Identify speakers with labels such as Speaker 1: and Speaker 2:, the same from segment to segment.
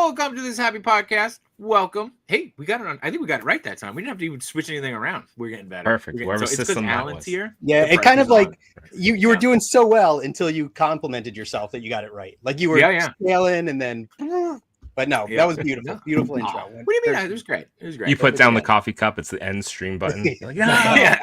Speaker 1: Welcome to this happy podcast. Welcome. Hey, we got it on. I think we got it right that time. We didn't have to even switch anything around. We're getting better.
Speaker 2: Perfect.
Speaker 1: Whatever system Alan's was. Here.
Speaker 3: Yeah, it kind of like you were doing so well until you complimented yourself that you got it right. Like you were scaling and then. But no, that was beautiful. Beautiful intro.
Speaker 1: What do you mean? It was great. It was great.
Speaker 2: You put down the coffee cup. It's the end stream button. You're like,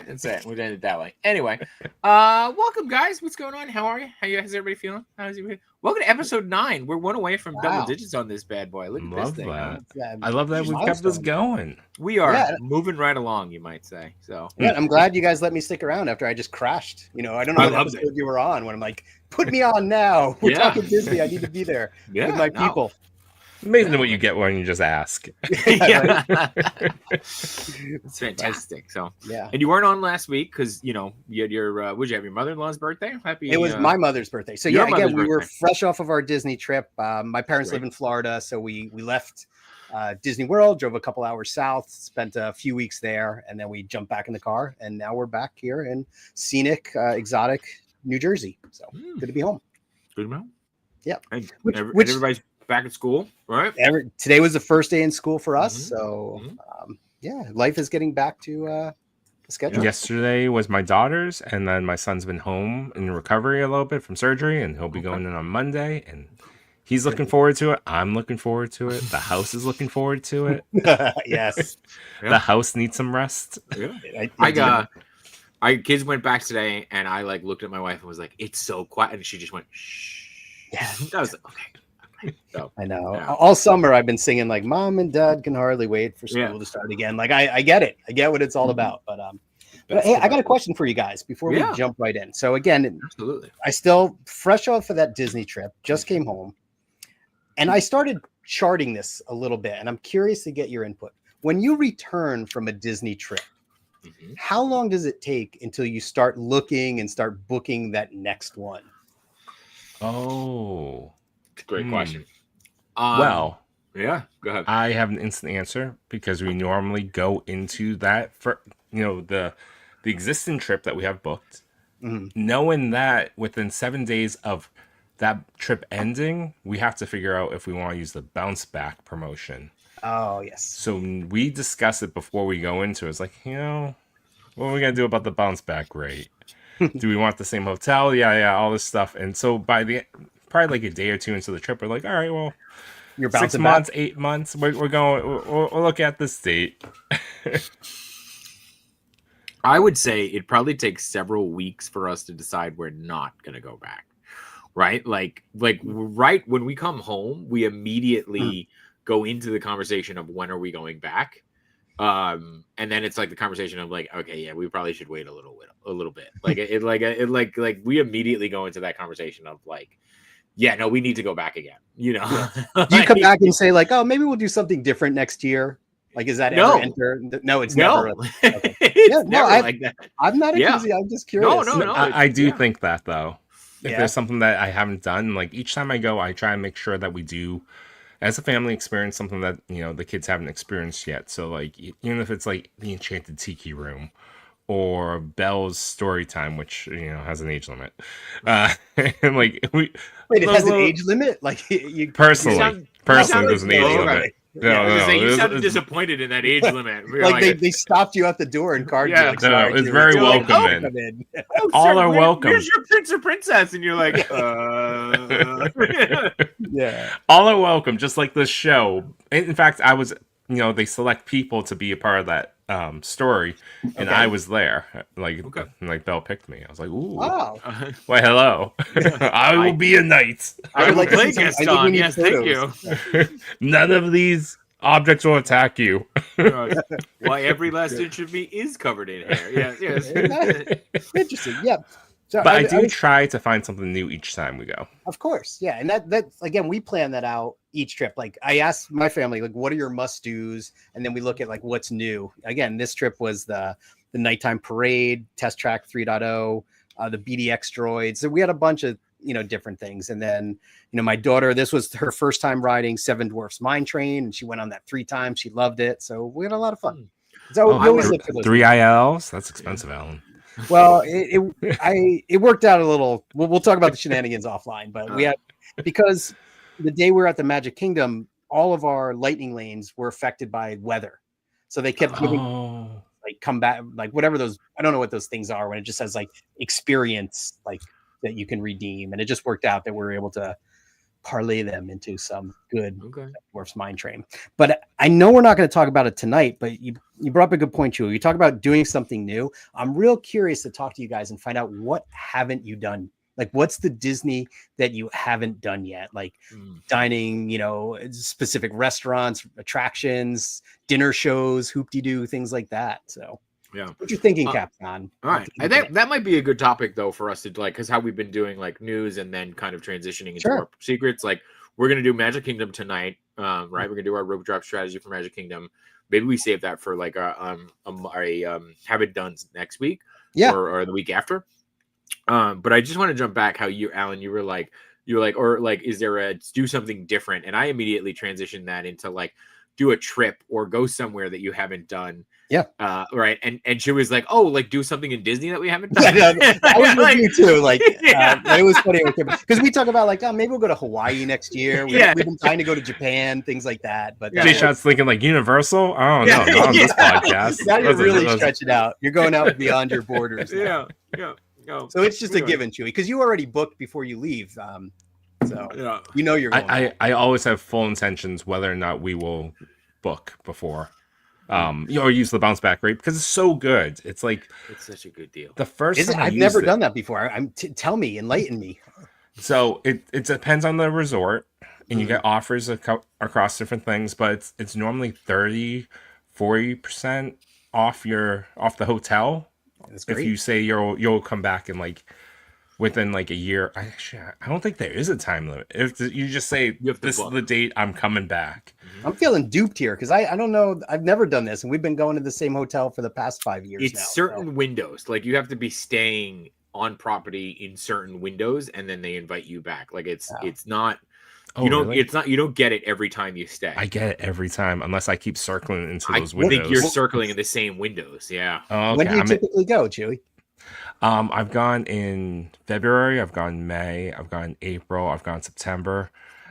Speaker 1: that's it. We did it that way. Anyway, welcome guys. What's going on? How are you? How's everybody feeling? How's everybody? Welcome to episode 9. We're one away from double digits on this bad boy. Look at this thing.
Speaker 2: I love that we've kept this going.
Speaker 1: We are moving right along, you might say. So
Speaker 3: yeah, I'm glad you guys let me stick around after I just crashed. You know, I don't know what episode you were on when I'm like, put me on now. We're talking Disney. I need to be there with my people.
Speaker 2: Amazing what you get when you just ask.
Speaker 1: It's fantastic. So and you weren't on last week because you had your would you have your mother-in-law's birthday?
Speaker 3: It was my mother's birthday. So again, we were fresh off of our Disney trip. My parents live in Florida, so we left Disney World, drove a couple hours south, spent a few weeks there, and then we jumped back in the car, and now we're back here in scenic, exotic New Jersey. So good to be home.
Speaker 1: Good to be home.
Speaker 3: Yeah.
Speaker 1: And everybody's back at school, right?
Speaker 3: Today was the first day in school for us, so life is getting back to the schedule.
Speaker 2: Yesterday was my daughter's, and then my son's been home in recovery a little bit from surgery, and he'll be going in on Monday, and he's looking forward to it. I'm looking forward to it. The house is looking forward to it.
Speaker 3: Yes.
Speaker 2: The house needs some rest.
Speaker 1: Yeah. Kids went back today, and I looked at my wife and was like, "It's so quiet," and she just went, "Shh."
Speaker 3: Yeah,
Speaker 1: I was like, "Okay." So,
Speaker 3: I know. All summer I've been singing like "Mom and Dad can hardly wait for school to start again." Like I get it. I get what it's all about. But hey, I got a question for you guys before we jump right in. So again,
Speaker 1: absolutely.
Speaker 3: I still fresh off of that Disney trip, just came home, and I started charting this a little bit, and I'm curious to get your input. When you return from a Disney trip, how long does it take until you start looking and start booking that next one?
Speaker 2: Oh.
Speaker 1: Great question.
Speaker 2: Well,
Speaker 1: go ahead.
Speaker 2: I have an instant answer because we normally go into that for the existing trip that we have booked, knowing that within 7 days of that trip ending, we have to figure out if we want to use the bounce back promotion.
Speaker 3: Oh yes.
Speaker 2: So we discuss it before we go into it. It's like, what are we gonna do about the bounce back rate? Do we want the same hotel? Yeah, all this stuff. And so by probably like a day or two into the trip, we're like, all right, well,
Speaker 3: you're
Speaker 2: 6 months, 8 months. We're going. We'll look at this date.
Speaker 1: I would say it probably takes several weeks for us to decide we're not going to go back. Right, like right when we come home, we immediately go into the conversation of when are we going back, and then it's like the conversation of like, okay, yeah, we probably should wait a little bit. Like we immediately go into that conversation of like, yeah, no, we need to go back again. Do
Speaker 3: you come back and say like, oh, maybe we'll do something different next year? Like, is that ever enter? No, it's never. Okay.
Speaker 1: It's never like that.
Speaker 3: I'm not enthusiastic. I'm just curious.
Speaker 2: No. I do think that though. If there's something that I haven't done, like each time I go, I try and make sure that we do, as a family, experience something that the kids haven't experienced yet. So like, even if it's like the Enchanted Tiki Room, or Belle's story time, which has an age limit. And like
Speaker 3: wait, it has an age limit? Like you
Speaker 2: personally there's an age limit.
Speaker 1: Right. No. You sounded disappointed in that age limit.
Speaker 3: Like they stopped you at the door and carded you. Like,
Speaker 2: no, it's very welcoming. All are welcome.
Speaker 1: Where's your prince or princess? And you're like,
Speaker 3: yeah.
Speaker 2: All are welcome, just like this show. In fact, I was, they select people to be a part of that story, and I was there. Like Belle picked me. I was like, ooh,
Speaker 3: wow.
Speaker 2: Why, hello. I will be a knight.
Speaker 1: I would like to play Gaston. Yes, thank you.
Speaker 2: None of these objects will attack you.
Speaker 1: Why every last inch of me is covered in hair. Yes.
Speaker 3: Interesting. Yeah. So
Speaker 2: but I do try to find something new each time we go.
Speaker 3: Of course, yeah, and that again, we plan that out each trip. Like I asked my family, like, what are your must-dos, and then we look at like what's new. Again, this trip was the nighttime parade, Test Track 3.0, the BDX droids. So we had a bunch of different things, and then my daughter, this was her first time riding Seven Dwarfs Mine Train, and she went on that 3 times. She loved it, so we had a lot of fun. So we always look for those
Speaker 2: 3 ILs. That's expensive, Alan.
Speaker 3: Well, it worked out a little. We'll talk about the shenanigans offline, but we had because the day we were at the Magic Kingdom, all of our lightning lanes were affected by weather. So they kept giving like come back, like whatever those, I don't know what those things are when it just says like experience, like that you can redeem. And it just worked out that we were able to parlay them into some good Dwarf's Mine Train. But I know we're not going to talk about it tonight, but you brought up a good point, Chewie. You talk about doing something new. I'm real curious to talk to you guys and find out what haven't you done. Like, what's the Disney that you haven't done yet? Like dining, you know, specific restaurants, attractions, dinner shows, hoop-de-doo, things like that. So
Speaker 1: yeah,
Speaker 3: what you thinking, Captain?
Speaker 1: All right, I think that might be a good topic though for us to like, because how we've been doing like news and then kind of transitioning into our secrets. Like, we're gonna do Magic Kingdom tonight, right? We're gonna do our rope drop strategy for Magic Kingdom. Maybe we save that for like a have it done next week, or the week after. But I just want to jump back how you, Alan, you were like, or like, is there a do something different? And I immediately transitioned that into like, do a trip or go somewhere that you haven't done.
Speaker 3: Yeah.
Speaker 1: Right. And she was like, oh, like do something in Disney that we haven't done.
Speaker 3: I was with you too. Like, it was funny because we talk about like, oh, maybe we'll go to Hawaii next year. We've been trying to go to Japan, things like that. But
Speaker 2: JShot's thinking like Universal. Oh no, not on this podcast.
Speaker 3: Now you're really stretching out. You're going out beyond your borders.
Speaker 1: Yeah.
Speaker 3: So it's just a given, Chewie, because you already booked before you leave. So you know you're going.
Speaker 2: I always have full intentions whether or not we will book before, or use the bounce back rate because it's so good. It's like
Speaker 1: it's such a good deal.
Speaker 3: The first time I've never done that before. Tell me, enlighten me.
Speaker 2: So it depends on the resort, and you get offers across different things, but it's normally 30-40% off the hotel. That's great. If you say you'll come back in like within like a year. I don't think there is a time limit. If you just say this is the date I'm coming back.
Speaker 3: I'm feeling duped here because I don't know. I've never done this, and we've been going to the same hotel for the past 5 years.
Speaker 1: It's certain windows. Like you have to be staying on property in certain windows, and then they invite you back. Like it's not. You don't. Really? It's not. You don't get it every time you stay.
Speaker 2: I get it every time, unless I keep circling into those windows.
Speaker 1: I think you're circling in the same windows. Yeah.
Speaker 2: Oh, okay.
Speaker 3: When do you typically go, Chewie?
Speaker 2: I've gone in February. I've gone May. I've gone April. I've gone September.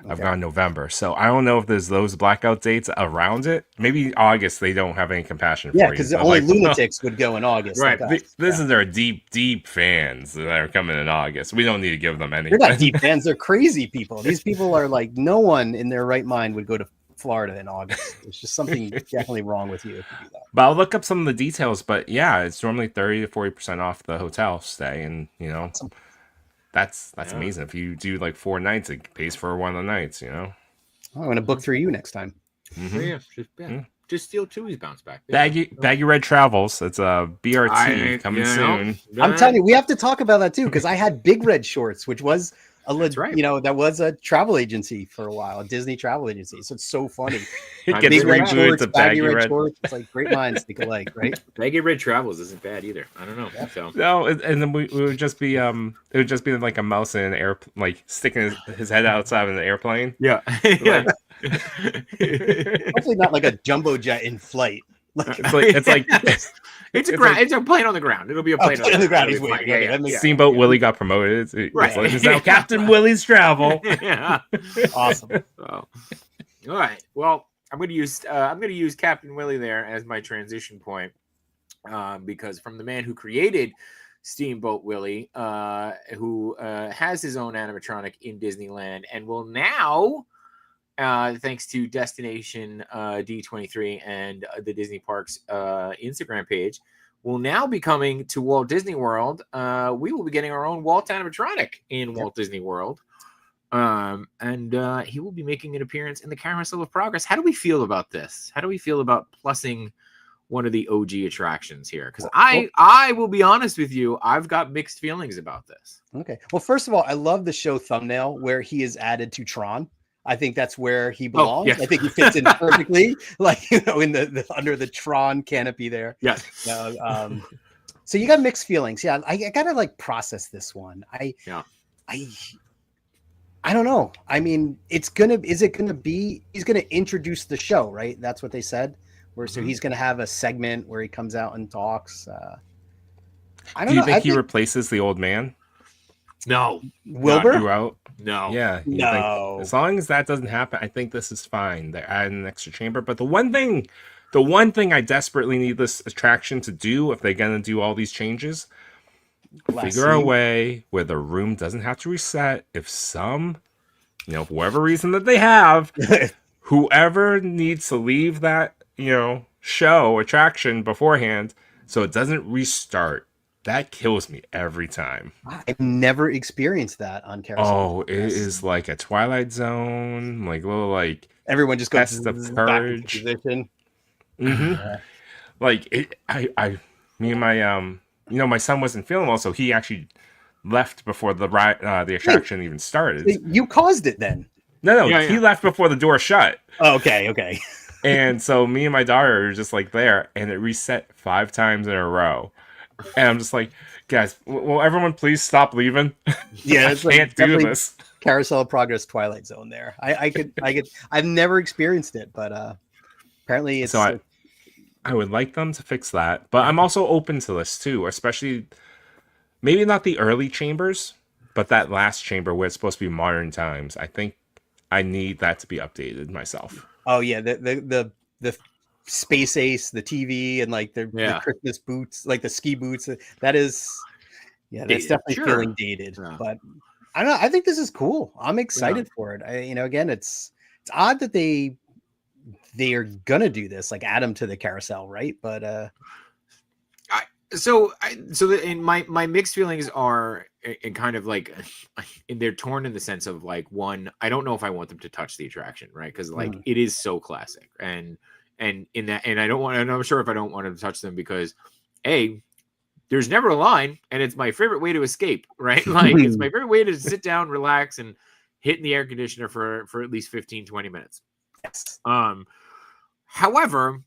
Speaker 2: I've gone November. So I don't know if there's those blackout dates around it. Maybe August. They don't have any compassion for you.
Speaker 3: Yeah, because only lunatics would go in August.
Speaker 2: Right. This is their deep fans that are coming in August. We don't need to give them anything.
Speaker 3: They're not deep fans. They're crazy people. These people are like, no one in their right mind would go to Florida in August. There's just something definitely wrong with you if you do that.
Speaker 2: But I'll look up some of the details. But yeah, it's normally 30-40% off the hotel stay, and awesome. That's amazing. If you do like 4 nights, it pays for one of the nights. I'm
Speaker 3: going to book through you next time.
Speaker 2: Mm-hmm.
Speaker 1: Just steal Chewie's bounce back.
Speaker 2: Baggy Red Travels. It's a BRT coming soon.
Speaker 3: I'm telling you, we have to talk about that too because I had Big Red Shorts, which was that was a travel agency for a while, a Disney travel agency. So it's so funny.
Speaker 2: It gets rebooted to Baggy Red
Speaker 3: Shorts. It's like great minds think alike, right?
Speaker 1: Baggy Red Travels isn't bad either. I don't know.
Speaker 3: Yeah.
Speaker 1: So.
Speaker 2: No, and then we would just be it would just be like a mouse in an air, like sticking his head outside of an airplane.
Speaker 1: Yeah.
Speaker 3: Hopefully not like a jumbo jet in flight.
Speaker 2: It's like
Speaker 1: it's a plane on the ground. It'll be a plane on the ground.
Speaker 2: He's waiting. Steamboat Willie got promoted. It's now Captain Willie's Travel.
Speaker 1: Yeah,
Speaker 3: awesome.
Speaker 1: All right. Well, I'm going to use Captain Willie there as my transition point, because from the man who created Steamboat Willie, who has his own animatronic in Disneyland, and will now. Thanks to Destination D23 and the Disney Parks Instagram page, will now be coming to Walt Disney World. We will be getting our own Walt animatronic in Walt Disney World. And he will be making an appearance in the Carousel of Progress. How do we feel about this? How do we feel about plussing one of the OG attractions here? Because I will be honest with you, I've got mixed feelings about this.
Speaker 3: Okay. Well, first of all, I love the show thumbnail where he is added to Tron. I think that's where he belongs. I think he fits in perfectly, like in the under the Tron canopy there.
Speaker 1: Yes.
Speaker 3: So you got mixed feelings. Yeah, I gotta like process this one. I don't know. I mean, he's gonna introduce the show, right? That's what they said. So he's gonna have a segment where he comes out and talks.
Speaker 2: I don't know. Do you think he replaces the old man?
Speaker 1: No,
Speaker 3: Wilbur?
Speaker 2: throughout.
Speaker 1: no.
Speaker 2: Yeah, you think
Speaker 3: No.
Speaker 2: as long as that doesn't happen, I think this is fine. They're adding an extra chamber, but the one thing I desperately need this attraction to do, if they're gonna do all these changes, figure a way where the room doesn't have to reset. If for whatever reason that they have, whoever needs to leave that, show attraction beforehand, so it doesn't restart. That kills me every time.
Speaker 3: I've never experienced that on Carousel.
Speaker 2: Oh, it is like a Twilight Zone, like little like
Speaker 3: Everyone just goes
Speaker 2: test of
Speaker 3: back into
Speaker 2: courage.
Speaker 3: position.
Speaker 2: Like it, me and my son wasn't feeling well, so he actually left before the attraction even started.
Speaker 3: You caused it then.
Speaker 2: No,
Speaker 1: Yeah,
Speaker 2: he left before the door shut.
Speaker 3: Oh, okay.
Speaker 2: And so me and my daughter are just like there, and it reset 5 times in a row. And I'm just like, guys, will everyone please stop leaving?
Speaker 3: Yeah,
Speaker 2: I
Speaker 3: it's
Speaker 2: can't do this.
Speaker 3: Carousel of Progress Twilight Zone there. I could I've never experienced it, but apparently it's
Speaker 2: So I would like them to fix that, but I'm also open to this too, especially maybe not the early chambers, but that last chamber where it's supposed to be modern times. I think I need that to be updated myself.
Speaker 3: oh yeah, the Space Ace, the TV, and like the Christmas boots, like the ski boots. That's definitely feeling dated.
Speaker 1: Yeah.
Speaker 3: But I don't know. I think this is cool. I'm excited for it. Again, it's odd that they are gonna do this, like add them to the carousel, right? But
Speaker 1: my mixed feelings are in kind of like, they're torn in the sense of like, one, I don't know if I want them to touch the attraction, right? Because like it is so classic, and in that, and I'm sure if I don't want them to touch them because there's never a line, and it's my favorite way to escape, right? Like it's my favorite way to sit down, relax, and hit in the air conditioner for at least 15-20 minutes.
Speaker 3: yes.
Speaker 1: However,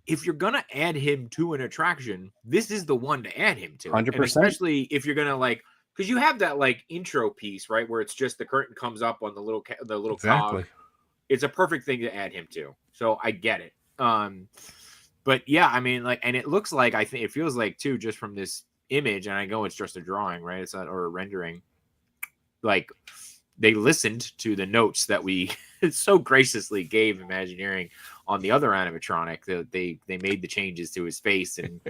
Speaker 1: if you're gonna add him to an attraction, this is the one to add him to.
Speaker 3: 100%.
Speaker 1: And especially if you're gonna like, because you have that like intro piece, right, where it's just the curtain comes up on the little
Speaker 2: Exactly.
Speaker 1: cog. It's a perfect thing to add him to. So I get it. But yeah, I mean, like, and it looks like, I think it feels like too, just from this image, and I know it's just a drawing, right? It's not, or a rendering. Like they listened to the notes that we so graciously gave Imagineering on the other animatronic. That they made the changes to his face and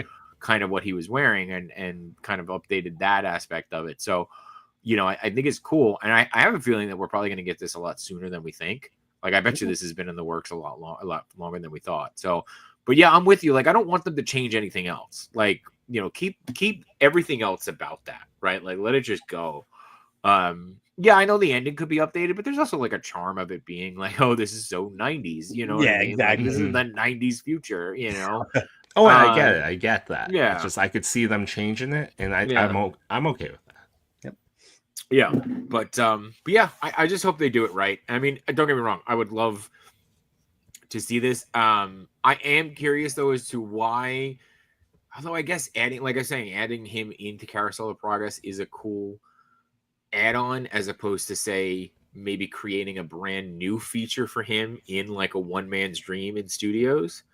Speaker 1: kind of what he was wearing, and kind of updated that aspect of it. So, I think it's cool, and I have a feeling that we're probably going to get this a lot sooner than we think. Like I bet you this has been in the works a lot longer than we thought. So, but yeah, I'm with you. Like I don't want them to change anything else. Like keep everything else about that, right? Like let it just go. Yeah, I know the ending could be updated, but there's also like a charm of it being like, oh, this is so 90s, what I mean?
Speaker 3: Exactly.
Speaker 1: Like, this is the 90s future,
Speaker 2: Oh, I get it. I get that.
Speaker 1: Yeah.
Speaker 2: It's just I could see them changing it, and I'm okay with that.
Speaker 1: Yeah, but yeah, I just hope they do it right. I mean, don't get me wrong, I would love to see this. I am curious though as to why, although I guess adding him into Carousel of Progress is a cool add-on, as opposed to say maybe creating a brand new feature for him in like a one man's dream in studios.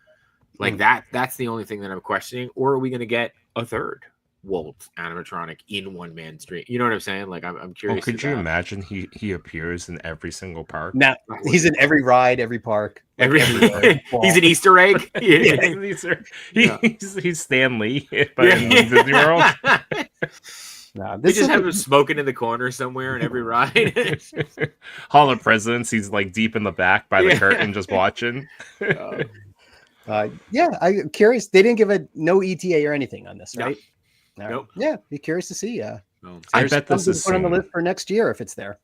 Speaker 1: Like that's the only thing that I'm questioning. Or are we going to get a third Walt animatronic in one man's dream? You know what I'm saying? Like I'm curious.
Speaker 2: Oh, could you imagine he appears in every single park?
Speaker 3: Now he's in every ride, every park, everywhere.
Speaker 1: He's an Easter egg.
Speaker 2: He's Stan Lee, but in Disney World.
Speaker 3: No,
Speaker 1: they just have him smoking in the corner somewhere in every ride.
Speaker 2: Hall of Presidents, he's like deep in the back by the curtain just watching.
Speaker 3: Yeah, I'm curious. They didn't give no ETA or anything on this, right?
Speaker 1: No. Nope.
Speaker 3: Yeah, be curious to see.
Speaker 2: I bet this is
Speaker 3: put on the list for next year if it's there.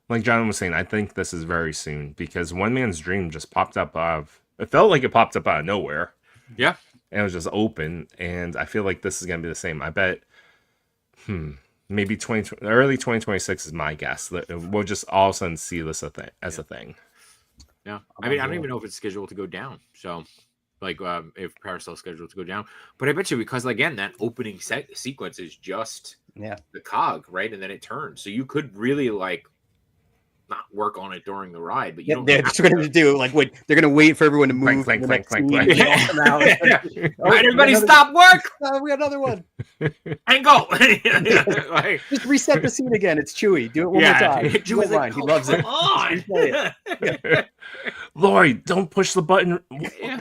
Speaker 2: Like John was saying, I think this is very soon because One Man's Dream just popped up. It felt like it popped up out of nowhere.
Speaker 1: Yeah,
Speaker 2: and it was just open, and I feel like this is gonna be the same. I bet. Maybe early 2026 is my guess. We'll just all of a sudden see this as a thing.
Speaker 1: Yeah, I mean, I don't even know if it's scheduled to go down. So, like, if Carousel's scheduled to go down, but I bet you because again, that opening sequence is just the cog, right, and then it turns. So you could really like not work on it during the ride, but you don't.
Speaker 3: They're just going to do like what they're going to wait for everyone to move.
Speaker 2: Clank,
Speaker 3: to the
Speaker 2: clank,
Speaker 3: next
Speaker 2: clank,
Speaker 3: scene,
Speaker 2: clank,
Speaker 3: and they all come out.
Speaker 1: All right, everybody, stop work
Speaker 3: We got another one.
Speaker 1: and go. Like,
Speaker 3: Just reset the scene again. It's Chewie. Do it one more time.
Speaker 1: Chewie's like,
Speaker 3: He loves it.
Speaker 1: come on.
Speaker 2: Lloyd, don't push the button.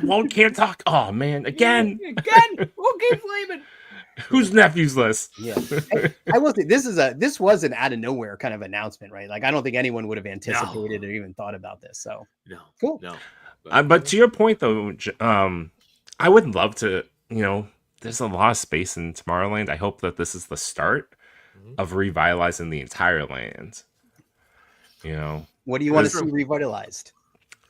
Speaker 2: Walt can't talk. Oh man, again.
Speaker 1: We'll keep flaming.
Speaker 2: Whose nephew's this?
Speaker 3: Yeah, I will say this was an out of nowhere kind of announcement, right? Like I don't think anyone would have anticipated or even thought about this. So
Speaker 1: No,
Speaker 3: cool.
Speaker 1: No,
Speaker 2: but to your point though, I would love to. There's a lot of space in Tomorrowland. I hope that this is the start of revitalizing the entire land.
Speaker 3: What do you want to see revitalized?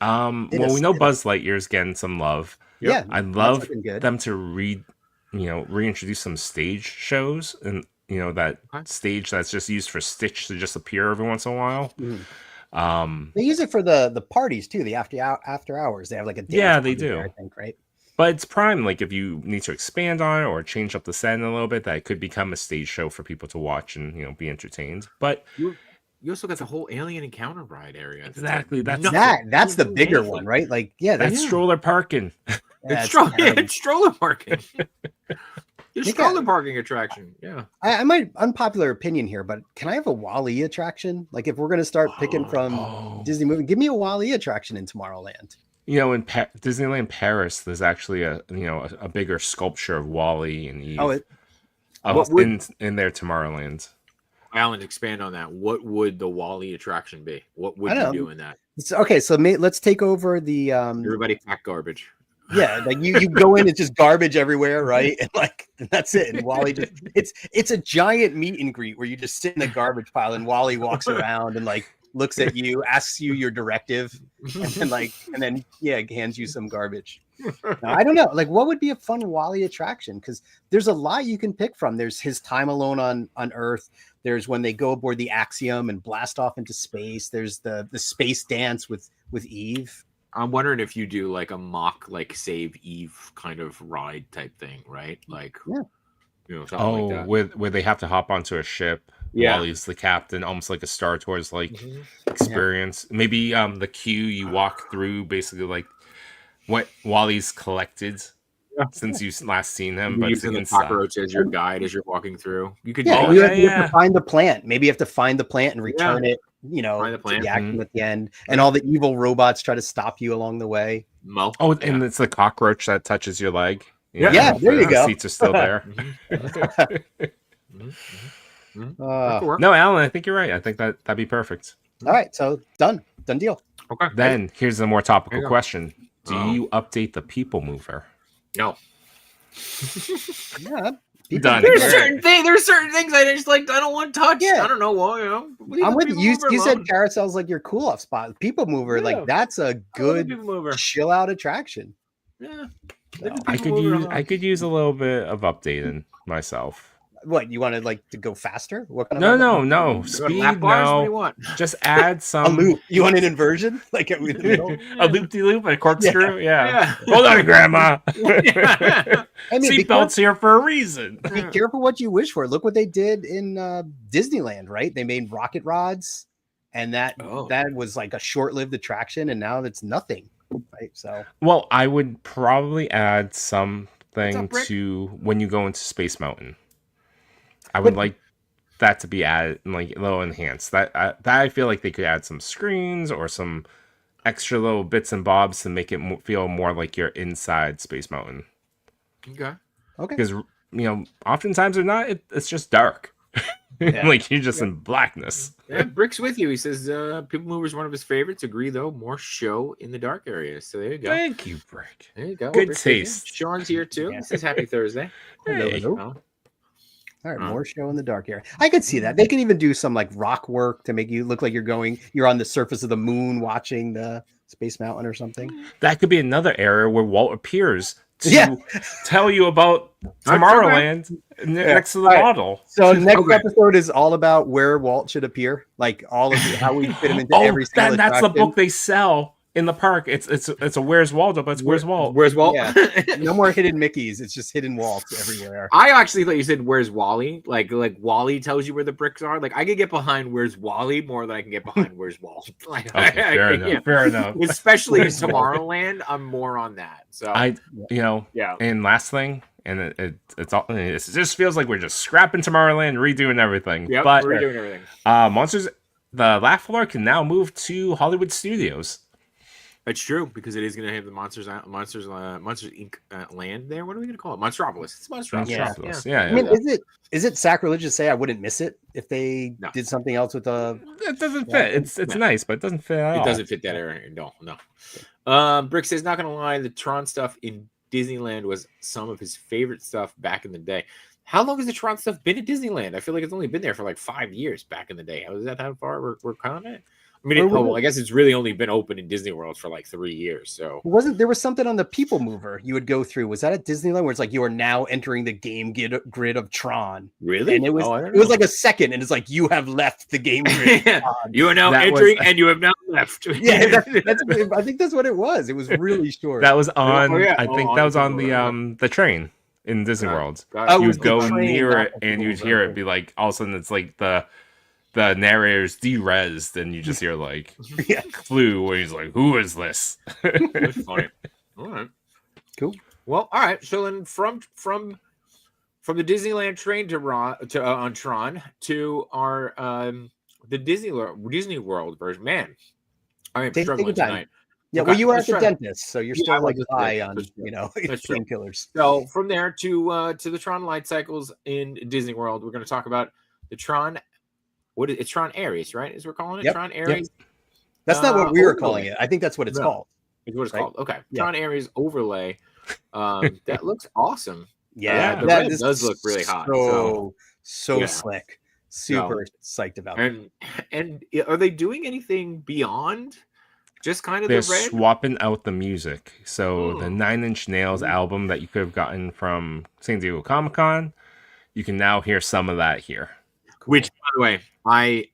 Speaker 2: Well, we know Buzz Lightyear's getting some love.
Speaker 3: Yeah,
Speaker 2: I'd love them to reintroduce some stage shows, and that stage that's just used for Stitch to just appear every once in a while.
Speaker 3: They use it for the parties too, the after hours. They have like a dance
Speaker 2: they do
Speaker 3: there, I think, right?
Speaker 2: But it's prime, like if you need to expand on it or change up the setting a little bit, that could become a stage show for people to watch and be entertained. But
Speaker 1: you also got the whole Alien Encounter ride area.
Speaker 2: Exactly. That's
Speaker 3: the bigger one, right? Like, that's
Speaker 2: stroller parking.
Speaker 1: It's stroller parking. It's stroller parking attraction. Yeah.
Speaker 3: I might unpopular opinion here, but can I have a Wall-E attraction? Like, if we're going to start picking from Disney movie, give me a Wall-E attraction in Tomorrowland.
Speaker 2: In Disneyland Paris, there's actually a bigger sculpture of Wall-E and Eve. In their Tomorrowland.
Speaker 1: Alan, expand on that. What would the Wall-E attraction be? What would you do in that?
Speaker 3: Okay, so let's take over the
Speaker 1: everybody pack garbage.
Speaker 3: Yeah, like you go in, it's just garbage everywhere, right? And that's it. And Wall-E it's a giant meet and greet where you just sit in the garbage pile and Wall-E walks around and like looks at you, asks you your directive, and then hands you some garbage. Now, I don't know, like what would be a fun Wall-E attraction? Because there's a lot you can pick from. There's his time alone on Earth. There's when they go aboard the Axiom and blast off into space. There's the space dance with Eve.
Speaker 1: I'm wondering if you do like a mock Save Eve kind of ride type thing, right? Like something like that.
Speaker 2: Where they have to hop onto a ship.
Speaker 1: Yeah.
Speaker 2: Wally's the captain, almost like a Star Tours experience. Yeah. Maybe the queue you walk through, basically like what Wally's collected since you've last seen him. But
Speaker 1: using the cockroach as your guide as you're walking through. You could
Speaker 3: you have to find the plant. Maybe you have to find the plant and return it.
Speaker 1: Find the plant.
Speaker 3: To the action at the end, and all the evil robots try to stop you along the way.
Speaker 2: And it's the cockroach that touches your leg.
Speaker 3: Yeah, there you go.
Speaker 2: The seats are still there. No, Alan, I think you're right. I think that'd be perfect.
Speaker 3: All right, so done deal.
Speaker 1: Okay.
Speaker 2: Then here's a more topical question: do you update the People Mover?
Speaker 1: No.
Speaker 3: Yeah.
Speaker 2: Done.
Speaker 1: There's certain things I just I don't want to touch.
Speaker 3: Yeah.
Speaker 1: I don't know why.
Speaker 3: I'm with you. You said carousel's like your cool off spot. People Mover, that's a good chill out attraction.
Speaker 1: Yeah.
Speaker 2: I could use a little bit of updating myself.
Speaker 3: What you wanted to go faster? What kind
Speaker 2: of no speed?
Speaker 1: Lap bars? What do you want?
Speaker 2: Just add some
Speaker 3: a loop. You want an inversion? Like a
Speaker 2: loop-de-loop, a corkscrew? Yeah. Hold on, Grandma. Seatbelts here for a reason.
Speaker 3: Be careful what you wish for. Look what they did in Disneyland, right? They made rocket rods, and that was like a short-lived attraction, and now it's nothing. Right. So
Speaker 2: well, I would probably add something to when you go into Space Mountain. I would like that to be added, a little enhanced. That I feel like they could add some screens or some extra little bits and bobs to make it feel more like you're inside Space Mountain.
Speaker 1: Okay.
Speaker 2: Because oftentimes they're not. It's just dark.
Speaker 3: Yeah.
Speaker 2: You're just in blackness.
Speaker 1: Yeah, Brick's with you. He says People Mover is one of his favorites. Agree though, more show in the dark areas. So there you go.
Speaker 2: Thank you, Brick.
Speaker 1: There you go.
Speaker 2: Good
Speaker 1: Brick's
Speaker 2: taste.
Speaker 1: Sean's here too. He says happy Thursday.
Speaker 2: Hey.
Speaker 3: All right, more show in the dark area. I could see that. They could even do some rock work to make you look like you're on the surface of the moon watching the Space Mountain or something.
Speaker 2: That could be another area where Walt appears to tell you about Tomorrowland next to the model.
Speaker 3: So next episode is all about where Walt should appear, all of how we fit him into every single
Speaker 2: that's the book they sell in the park, it's a Where's Waldo, but it's Where's Walt?
Speaker 1: Where's Walt?
Speaker 3: Yeah. No more hidden Mickeys. It's just hidden Walt's everywhere.
Speaker 1: I actually thought you said Where's Wally? Like Wally tells you where the bricks are. Like I could get behind Where's Wally more than I can get behind Where's Walt. Like
Speaker 2: Okay, fair enough.
Speaker 1: yeah.
Speaker 2: Fair enough.
Speaker 1: Especially in Tomorrowland, I'm more on that. So
Speaker 2: yeah. And last thing, and it just feels like we're just scrapping Tomorrowland, redoing everything.
Speaker 1: Yep,
Speaker 2: but
Speaker 1: we're doing everything.
Speaker 2: Monsters, the Laugh Floor can now move to Hollywood Studios.
Speaker 1: It's true because it is going to have the Monsters Inc. Land there. What are we going to call it? Monstropolis. It's Monstropolis.
Speaker 2: Yeah.
Speaker 3: I mean, is it sacrilegious to say I wouldn't miss it if they did something else with the?
Speaker 2: It doesn't fit. It's nice, but it doesn't fit at all.
Speaker 1: It doesn't fit that area. No. Brick says, not going to lie, the Tron stuff in Disneyland was some of his favorite stuff back in the day. How long has the Tron stuff been at Disneyland? I feel like it's only been there for like 5 years back in the day. Was that how far we're counting it? I mean, I guess it's really only been open in Disney World for like 3 years. So
Speaker 3: there was something on the People Mover you would go through? Was that at Disneyland where it's like you are now entering the game grid of Tron?
Speaker 1: Really?
Speaker 3: And it was like a second, and it's like you have left the game grid.
Speaker 1: You are now entering, and you have now left.
Speaker 3: Yeah, I think that's what it was. It was really short.
Speaker 2: That was on. I think that was on the train in Disney World. You would go near it, and you'd hear it be like all of a sudden it's like the narrator's de-resed, and you just hear like Clue, where he's like, "Who is this?"
Speaker 1: That's funny. All right, cool. Well, all right. So then, from the Disneyland train on Tron to our the Disney World version, man. I am struggling tonight.
Speaker 3: Yeah, well, you are at the dentist, so you're still like high on painkillers.
Speaker 1: So from there to the Tron light cycles in Disney World, we're going to talk about the Tron. It's Tron Aries, right? Is we're calling it Tron Aries.
Speaker 3: Yep. That's not what we were calling it. I think that's what it's called.
Speaker 1: It's what it's called. Okay, Tron Aries overlay. That looks awesome.
Speaker 3: Yeah,
Speaker 1: the red does look really hot.
Speaker 3: So slick. Super psyched about it.
Speaker 1: And are they doing anything beyond just kind of
Speaker 2: They're
Speaker 1: the red?
Speaker 2: swapping out the music. So the 9 Inch Nails album that you could have gotten from San Diego Comic-Con, you can now hear some of that here.
Speaker 1: Which, by the way,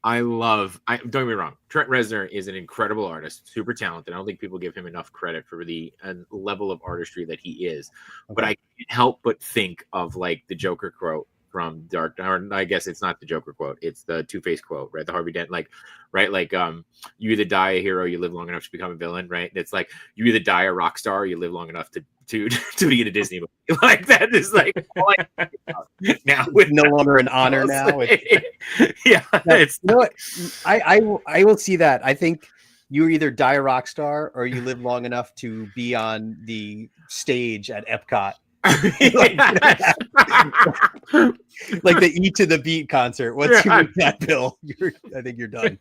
Speaker 1: I love. Don't get me wrong. Trent Reznor is an incredible artist, super talented. I don't think people give him enough credit for the level of artistry that he is. Okay. But I can't help but think of like the Joker quote from Dark. Or I guess it's not the Joker quote. It's the Two-Face quote, right? The Harvey Dent, you either die a hero, you live long enough to become a villain, right? And it's like you either die a rock star, or you live long enough to be in a Disney movie. Like that is like now with
Speaker 3: no longer an honor now.
Speaker 1: It's
Speaker 3: you know what? I will see that. I think you either die a rock star or you live long enough to be on the stage at Epcot. Like the E to the Beat concert. Once you make that bill, I think you're done.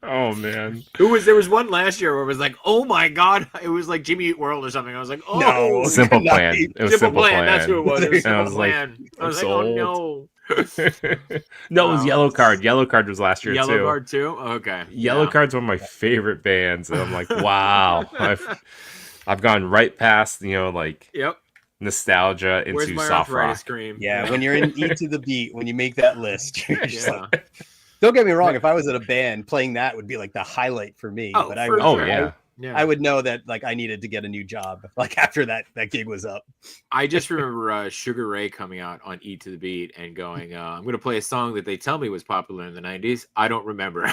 Speaker 2: Oh man,
Speaker 1: there was one last year where it was like, oh my god, it was like Jimmy Eat World or something. I was like, oh
Speaker 3: no,
Speaker 2: Simple Plan. It was Simple Plan.
Speaker 1: That's who it was. It was
Speaker 2: I was
Speaker 1: Plan. I was like, oh no.
Speaker 2: No, it was Yellow Card. Yellow Card was last year too.
Speaker 1: Yellow Card too. Okay.
Speaker 2: Yellow Card's one of my favorite bands, and I'm like, wow, I've gone right past nostalgia into soft rock.
Speaker 1: Cream?
Speaker 3: Yeah, when you're in E to the Beat, when you make that list, you're just like, don't get me wrong. If I was in a band, playing that would be like the highlight for me. But I would know that like I needed to get a new job like after that gig was up.
Speaker 1: I just remember Sugar Ray coming out on E to the Beat and going, I'm going to play a song that they tell me was popular in the 90s. I don't remember.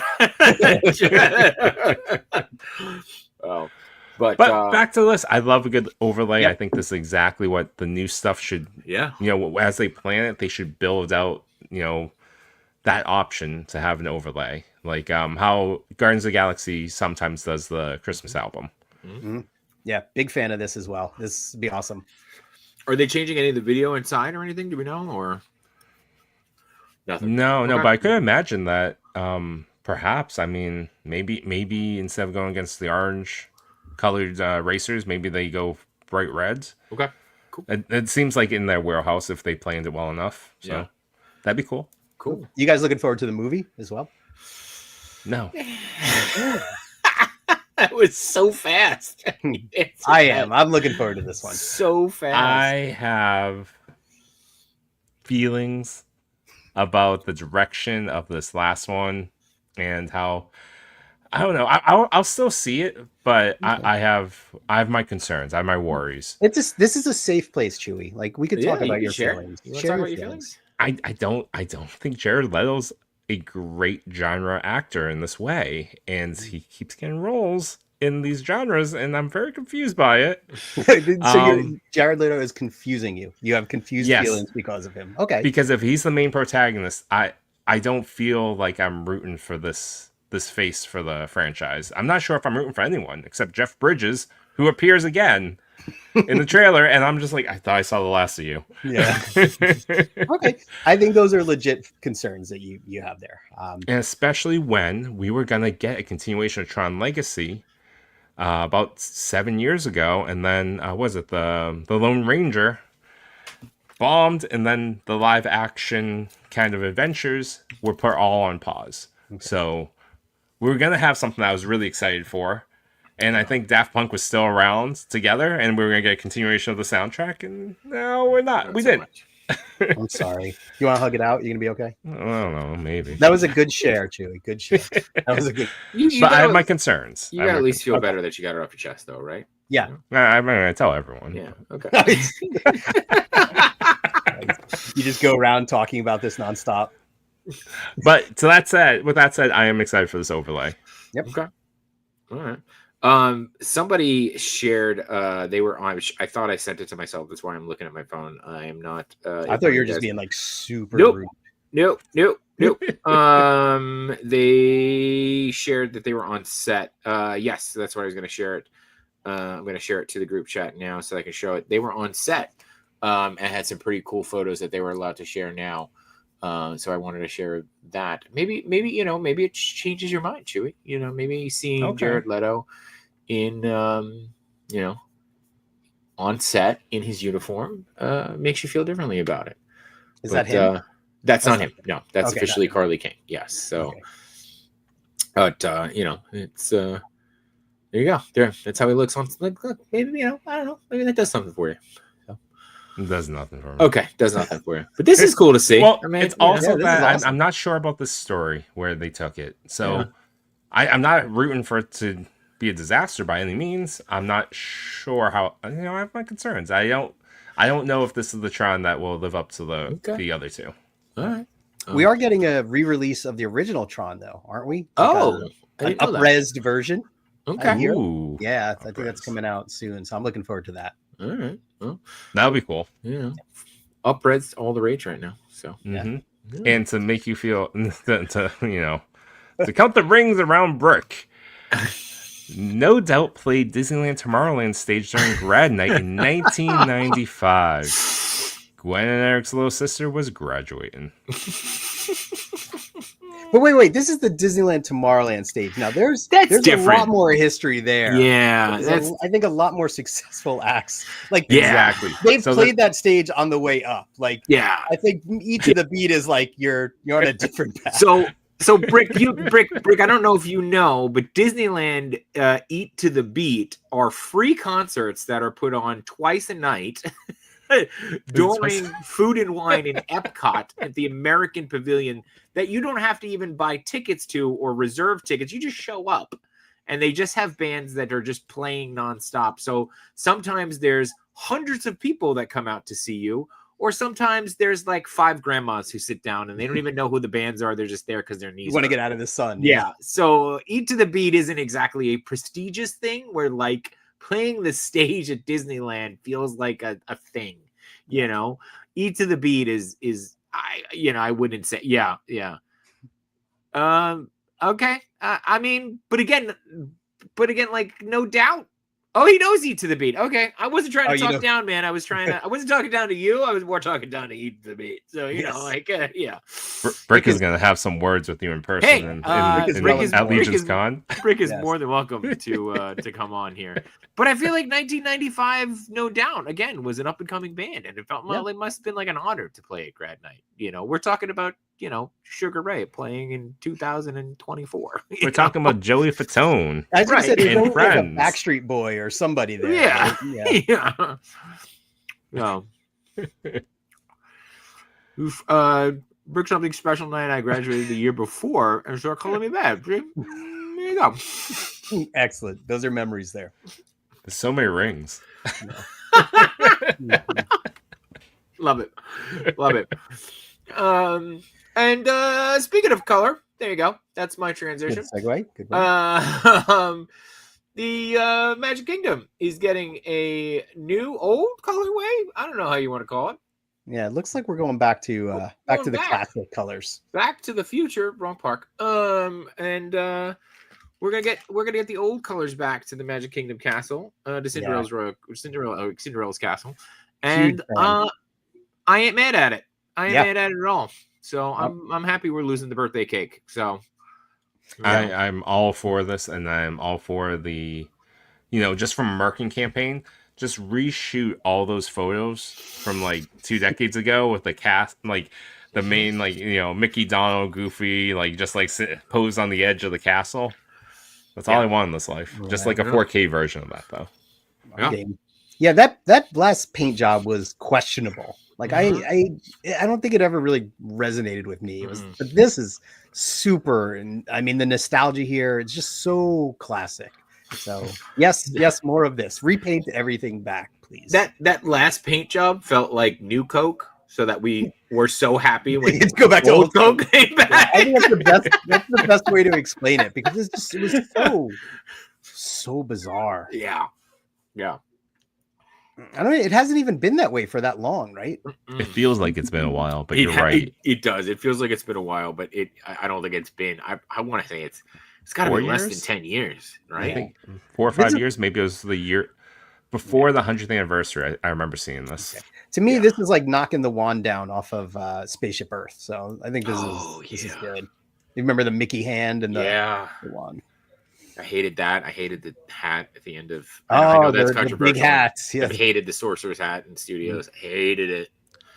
Speaker 1: But
Speaker 2: back to the list. I love a good overlay. I think this is exactly what the new stuff should.
Speaker 1: Yeah.
Speaker 2: As they plan it, they should build out. That option to have an overlay, like how Guardians of the Galaxy sometimes does the Christmas album.
Speaker 3: Mm-hmm. Yeah, big fan of this as well. This would be awesome.
Speaker 1: Are they changing any of the video inside or anything? Do we know or nothing?
Speaker 2: No, but I could imagine that. Perhaps, I mean, maybe instead of going against the orange colored racers, maybe they go bright reds.
Speaker 1: Okay, cool.
Speaker 2: It seems like in their warehouse if they planned it well enough. So that'd be cool.
Speaker 1: Cool.
Speaker 3: You guys looking forward to the movie as well?
Speaker 2: No.
Speaker 1: That was so fast.
Speaker 3: I am. I'm looking forward to this one.
Speaker 1: So fast.
Speaker 2: I have feelings about the direction of this last one and how I don't know. I'll still see it, but I have my concerns. I have my worries.
Speaker 3: This is a safe place, Chewy. Like we could talk about your feelings.
Speaker 1: You want to talk about your feelings?
Speaker 2: I don't think Jared Leto's a great genre actor in this way, and he keeps getting roles in these genres, and I'm very confused by it.
Speaker 3: So Jared Leto is confusing you. You have confused feelings because of him. Okay.
Speaker 2: Because if he's the main protagonist, I don't feel like I'm rooting for this face for the franchise. I'm not sure if I'm rooting for anyone except Jeff Bridges, who appears again in the trailer, and I'm just like, I thought I saw the last of you.
Speaker 3: Yeah. Okay. I think those are legit concerns that you have there.
Speaker 2: And especially when we were gonna get a continuation of Tron Legacy about 7 years ago, and then was it the Lone Ranger bombed, and then the live action kind of adventures were put all on pause. Okay. So we were gonna have something that I was really excited for. And I think Daft Punk was still around together, and we were going to get a continuation of the soundtrack, and no, we're not. We didn't.
Speaker 3: I'm sorry. You want to hug it out? You going to be okay?
Speaker 2: I don't know. Maybe.
Speaker 3: That was a good share, Chewy. Good share. That was a good...
Speaker 2: But I have my concerns.
Speaker 1: You got to at least feel better that you got it off your chest, though, right?
Speaker 3: Yeah.
Speaker 2: I'm going to tell everyone.
Speaker 1: Yeah. Okay.
Speaker 3: You just go around talking about this nonstop.
Speaker 2: But with that said, I am excited for this overlay.
Speaker 3: Yep.
Speaker 1: Okay. All right. Somebody shared, they were on, I thought I sent it to myself. That's why I'm looking at my phone. I am not,
Speaker 3: I thought you were just being like super rude.
Speaker 1: Nope. They shared that they were on set. Yes, that's why I was going to share it. I'm going to share it to the group chat now so I can show it. They were on set, and had some pretty cool photos that they were allowed to share now. So I wanted to share that. Maybe it changes your mind, Chewy. Maybe seeing Jared Leto in, on set in his uniform makes you feel differently about it.
Speaker 3: Is that him?
Speaker 1: That's not him. No, that's officially Carly King. Yes. So, but it's there you go. There. That's how he looks on. Look, maybe I don't know. Maybe that does something for you.
Speaker 2: It does nothing for me.
Speaker 1: Okay, does nothing for you. But this is cool to see.
Speaker 2: Well, it's also that awesome. I'm not sure about this story where they took it. So I'm not rooting for it to be a disaster by any means. I'm not sure how. I have my concerns. I don't know if this is the Tron that will live up to the other two.
Speaker 1: All right.
Speaker 3: We are getting a re-release of the original Tron, though, aren't we?
Speaker 1: An
Speaker 3: up-resed version.
Speaker 1: Okay.
Speaker 3: Yeah, I think that's coming out soon. So I'm looking forward to that.
Speaker 1: All right. Well,
Speaker 2: that'll be cool.
Speaker 1: Upred's all the rage right now. So
Speaker 2: and to make you feel to count the rings around Brooke. No Doubt played Disneyland Tomorrowland stage during grad night in 1995. Gwen and Eric's little sister was graduating.
Speaker 3: But wait, this is the Disneyland Tomorrowland stage. Now there's different. A lot more history there.
Speaker 1: Yeah,
Speaker 3: I think a lot more successful acts.
Speaker 2: Exactly.
Speaker 3: They've played that stage on the way up. I think each of the beat is like you're on a different path.
Speaker 1: So Brick, I don't know if you know, but Disneyland Eat to the Beat are free concerts that are put on twice a night during Food and Wine in Epcot at the American Pavilion that you don't have to even buy tickets to or reserve tickets. You just show up and they just have bands that are just playing nonstop. So sometimes there's hundreds of people that come out to see you, or sometimes there's like 5 grandmas who sit down and they don't even know who the bands are. They're just there because their knees
Speaker 3: want to get out of the sun.
Speaker 1: Yeah. So Eat to the Beat isn't exactly a prestigious thing where like playing the stage at Disneyland feels like a thing, Eat to the Beat is I wouldn't say okay. I mean, but again, like No Doubt. Oh, he knows Eat to the Beat. Okay, I wasn't trying to talk down, man. I wasn't talking down to you. I was more talking down to Eat to the Beat. So
Speaker 2: Brick is gonna have some words with you in person.
Speaker 1: Hey,
Speaker 2: at Legion's Con.
Speaker 1: Brick is more than welcome to come on here. But I feel like 1995, No Doubt, again, was an up and coming band, and it felt like it must have been like an honor to play at grad night. We're talking about Sugar Ray playing in 2024.
Speaker 2: We're talking about Joey Fatone.
Speaker 3: As you said, there's like a Backstreet Boy or somebody there.
Speaker 1: Yeah.
Speaker 3: Right?
Speaker 1: Yeah. No. Brick Something Special Night. I graduated the year before and started calling me back. There you go.
Speaker 3: Excellent. Those are memories there.
Speaker 2: There's so many rings.
Speaker 1: Love it. Love it. And speaking of color, there you go. That's my transition.
Speaker 3: Good segue. Good one.
Speaker 1: The Magic Kingdom is getting a new old colorway. I don't know how you want to call it.
Speaker 3: Yeah, it looks like we're going back to the classic colors.
Speaker 1: Back to the future, wrong park. And we're gonna get the old colors back to the Magic Kingdom castle, to Cinderella's castle. And I ain't mad at it. I ain't mad at it at all. So I'm happy we're losing the birthday cake. So
Speaker 2: I'm all for this, and I'm all for the, just from a marketing campaign, just reshoot all those photos from like 2 decades ago with the cast, like the main, like, Mickey, Donald, Goofy, like just like posed on the edge of the castle. That's all I want in this life. Just like a 4K version of that, though.
Speaker 3: Yeah, that last paint job was questionable. Like I don't think it ever really resonated with me. It was, but this is super, and I mean the nostalgia here. It's just so classic. So yes, more of this. Repaint everything back, please.
Speaker 1: That last paint job felt like new Coke, so that we were so happy when
Speaker 3: let's go back to
Speaker 1: old Coke came back.
Speaker 3: Yeah, I think that's the best way to explain it, because it was so bizarre.
Speaker 1: Yeah.
Speaker 3: I don't know. It hasn't even been that way for that long, right?
Speaker 2: It feels like it's been a while, but you're right.
Speaker 1: It does. It feels like it's been a while, but I don't think it's been. I want to say it's got to be less than 10 years, right?
Speaker 2: I think 4 or 5 years. Maybe it was the year before the 100th anniversary. I remember seeing this.
Speaker 3: Okay. To me, this is like knocking the wand down off of Spaceship Earth. So I think this is good. You remember the Mickey hand and the wand?
Speaker 1: I hated that. I hated the hat at the end of.
Speaker 3: I know that's controversial. The big hats.
Speaker 1: Yeah. I hated the sorcerer's hat in studios. I hated it.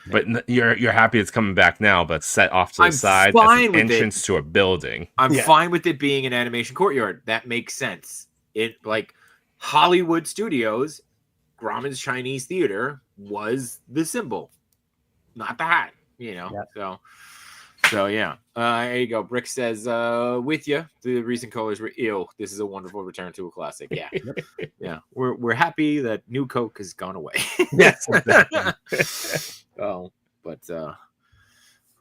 Speaker 2: But you're happy it's coming back now, but set off to the side as an entrance to a building.
Speaker 1: I'm fine with it being an animation courtyard. That makes sense. It, like Hollywood Studios, Grauman's Chinese Theater was the symbol, not the hat. So yeah. There you go. Brick says, with you. The recent colors were ill. This is a wonderful return to a classic. Yeah. Yeah. We're happy that new Coke has gone away.
Speaker 3: Yes. Exactly.
Speaker 1: But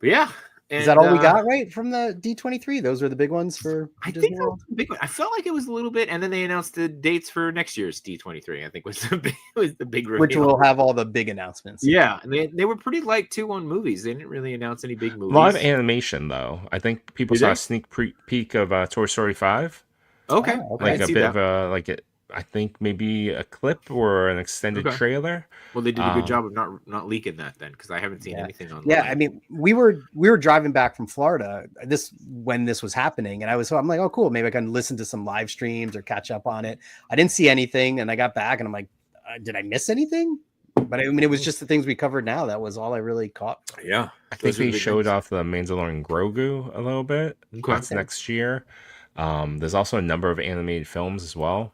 Speaker 1: yeah. And,
Speaker 3: is that all we got right from the D23? Those were the big ones for Disney World?
Speaker 1: Big one. I felt like it was a little bit, and then they announced the dates for next year's D23. I think was the big reveal.
Speaker 3: Which will have all the big announcements.
Speaker 1: Yeah, and they were pretty light too on movies. They didn't really announce any big movies.
Speaker 2: A lot of animation though. I think people saw a sneak peek of Toy Story 5.
Speaker 1: Okay,
Speaker 2: like a bit of a I think maybe a clip or an extended trailer.
Speaker 1: Well, they did a good job of not leaking that then, because I haven't seen anything on.
Speaker 3: Yeah, I mean, we were driving back from Florida when this was happening, and I'm like, oh, cool, maybe I can listen to some live streams or catch up on it. I didn't see anything, and I got back, and I'm like, did I miss anything? But I mean, it was just the things we covered now. That was all I really caught.
Speaker 1: Yeah,
Speaker 2: I think they showed off the Mandalorian Grogu a little bit. That's next year. There's also a number of animated films as well.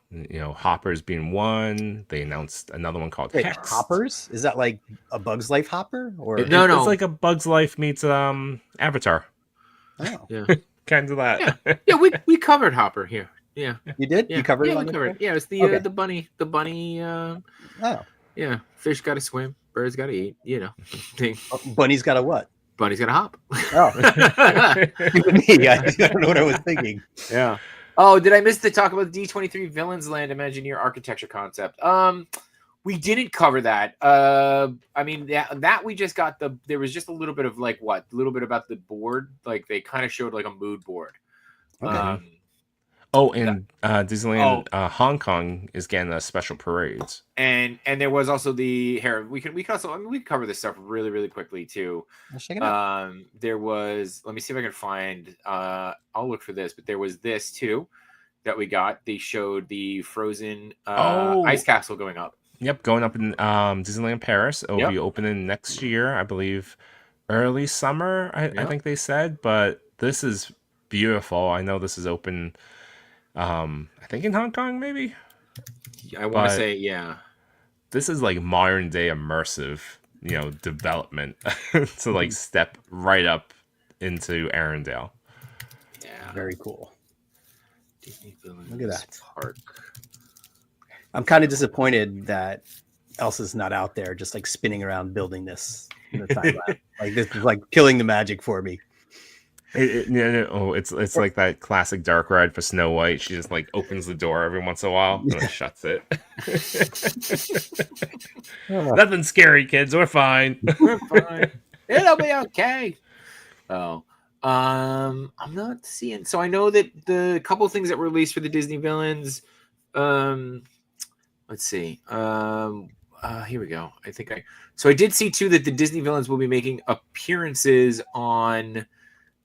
Speaker 2: Hoppers being one. They announced another one called Hex.
Speaker 3: Hoppers? Is that like a Bug's Life Hopper? Or
Speaker 2: no, it's like a Bug's Life meets Avatar.
Speaker 3: Oh,
Speaker 2: yeah, kind of that.
Speaker 1: Yeah, we covered Hopper here. Yeah,
Speaker 3: you did.
Speaker 1: Yeah.
Speaker 3: You covered it.
Speaker 1: We covered. Yeah, it's the bunny. The bunny. Yeah, fish got to swim. Birds got to eat. Thing.
Speaker 3: Bunny's got a what?
Speaker 1: Bunny's got to hop.
Speaker 3: Oh, I don't know what I was thinking.
Speaker 1: Yeah. Oh, did I miss the talk about the D23 Villains Land Imagineer architecture concept? We didn't cover that. I mean, that we just got there was just a little bit of a little bit about the board. Like they kind of showed like a mood board.
Speaker 2: Okay. Disneyland Hong Kong is getting a special parades,
Speaker 1: and there was also the hair. We can also we cover this stuff really really quickly too.
Speaker 3: Let's check it out.
Speaker 1: There was, let me see if I can find. I'll look for this, but there was this too that we got. They showed the Frozen ice castle going up.
Speaker 2: Yep, going up in Disneyland Paris. It'll be opening next year, I believe, early summer. I think they said, but this is beautiful. I know this is open. I think in Hong Kong, maybe.
Speaker 1: I want to say, yeah.
Speaker 2: This is like modern day immersive, development to like step right up into Arendelle.
Speaker 3: Yeah, very cool.
Speaker 1: Disney Villains
Speaker 3: Look at that.
Speaker 1: Park.
Speaker 3: I'm kind of disappointed that Elsa's not out there just like spinning around building this in the time lapse. Like this is like killing the magic for me.
Speaker 2: It's like that classic dark ride for Snow White. She just like opens the door every once in a while and then shuts it. Nothing scary, kids. We're fine.
Speaker 1: We're fine. It'll be okay. Oh, I'm not seeing. So I know that the couple of things that were released for the Disney villains. Let's see. Here we go. So I did see too that the Disney villains will be making appearances on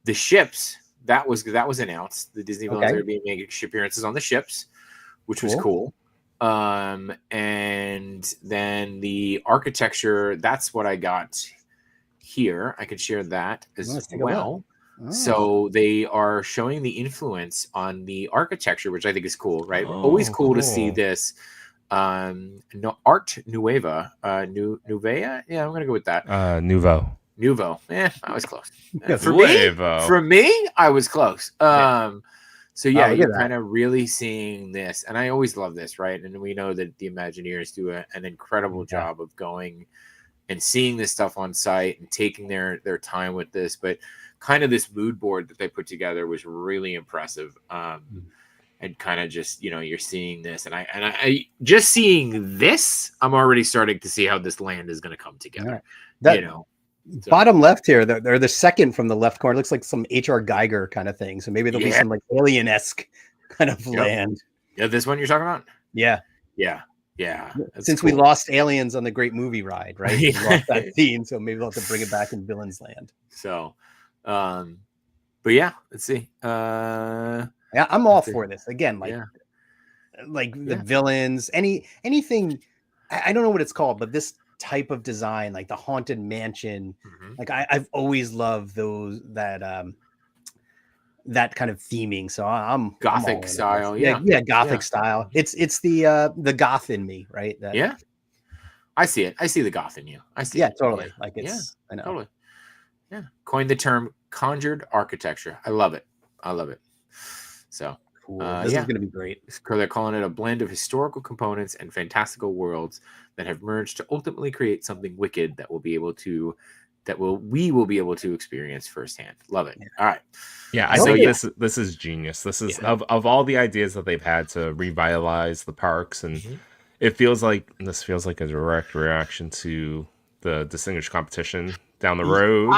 Speaker 1: the ships. That was announced. The Disney villains are being making appearances on the ships, which was cool. And then the architecture, that's what I got here. I could share that as well. Oh. So they are showing the influence on the architecture, which I think is cool, right? Always cool to see this. Art Nueva, Nuvea. Yeah, I'm gonna go with that.
Speaker 2: Nouveau.
Speaker 1: Yeah, I was close. For me, I was close. So yeah, you're kind of really seeing this, and I always love this, right? And we know that the Imagineers do an incredible job of going and seeing this stuff on site and taking their time with this. But kind of this mood board that they put together was really impressive. And kind of just, you're seeing this, and I just seeing this, I'm already starting to see how this land is going to come together.
Speaker 3: Bottom left here, they're the second from the left corner. Looks like some H.R. Geiger kind of thing. So maybe there'll be some like alien-esque kind of land.
Speaker 1: Yeah, this one you're talking about?
Speaker 3: Yeah. Since we lost aliens on the Great Movie Ride, right? We lost that scene, so maybe they'll have to bring it back in Villains Land.
Speaker 1: So, but yeah, let's see.
Speaker 3: Yeah, I'm all for this. Again, like the villains, anything. I don't know what it's called, but this type of design, like the haunted mansion, like I've always loved those that kind of theming. So I'm
Speaker 1: Gothic style,
Speaker 3: Gothic style. It's the goth in me, right?
Speaker 1: I see it. I see the goth in you. I see.
Speaker 3: Yeah, totally. Like it's. I know.
Speaker 1: Totally. Yeah, coined the term conjured architecture. I love it. So
Speaker 3: cool. This is going to be great.
Speaker 1: They're calling it a blend of historical components and fantastical worlds that have merged to ultimately create something wicked that we will be able to experience firsthand. Love it. All right.
Speaker 2: Yeah, I think this is genius. This is of all the ideas that they've had to revitalize the parks, and it feels like a direct reaction to the distinguished competition down the road.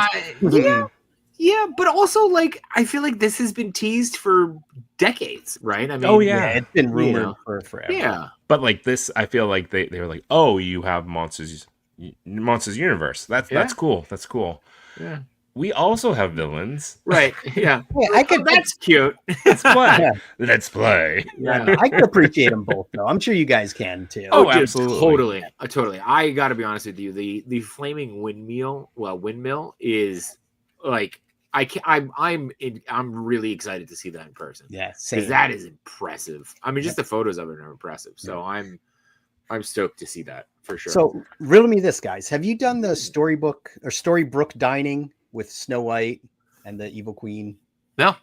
Speaker 1: Yeah, but also, like, I feel like this has been teased for decades, right? I mean,
Speaker 3: it's been rumored for forever.
Speaker 1: Yeah,
Speaker 2: but like this, I feel like they were like, oh, you have Monsters Universe. That's cool. That's cool.
Speaker 1: Yeah.
Speaker 2: We also have villains,
Speaker 1: right? Yeah,
Speaker 2: that's cute. Let's play. Let's play.
Speaker 3: Yeah, I can appreciate them both, though. I'm sure you guys can too.
Speaker 1: Oh, absolutely, totally. I got to be honest with you. The flaming windmill is like. I'm really excited to see that in person.
Speaker 3: Yeah,
Speaker 1: because that is impressive. I mean, just the photos of it are impressive. So I'm stoked to see that for sure.
Speaker 3: So riddle me this, guys. Have you done the Storybrooke dining with Snow White and the Evil Queen?
Speaker 1: No.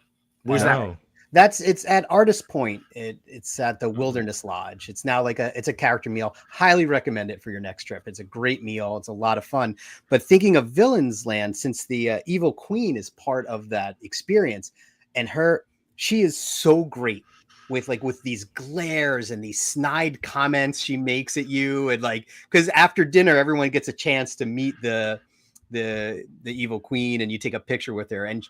Speaker 1: Where's that?
Speaker 3: It's at Artist Point. It's at the Wilderness Lodge. It's now it's a character meal. Highly recommend it for your next trip. It's a great meal. It's a lot of fun. But thinking of Villains Land, since the Evil Queen is part of that experience, and she is so great with these glares and these snide comments she makes at you, and because after dinner everyone gets a chance to meet the Evil Queen, and you take a picture with her. And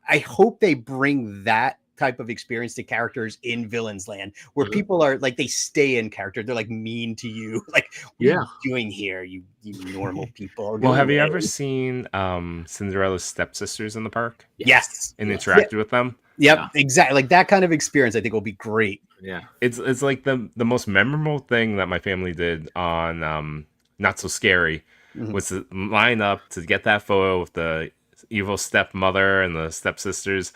Speaker 3: I hope they bring that type of experience to characters in Villains Land, where people are like, they stay in character. They're like mean to you. Like, what are you doing here, you normal people?
Speaker 2: Well, have you ever seen Cinderella's stepsisters in the park?
Speaker 3: Yes.
Speaker 2: And interacted with them?
Speaker 3: Yep, exactly. Like that kind of experience, I think, will be great.
Speaker 1: Yeah.
Speaker 2: It's like the most memorable thing that my family did on Not So Scary was to line up to get that photo with the evil stepmother and the stepsisters,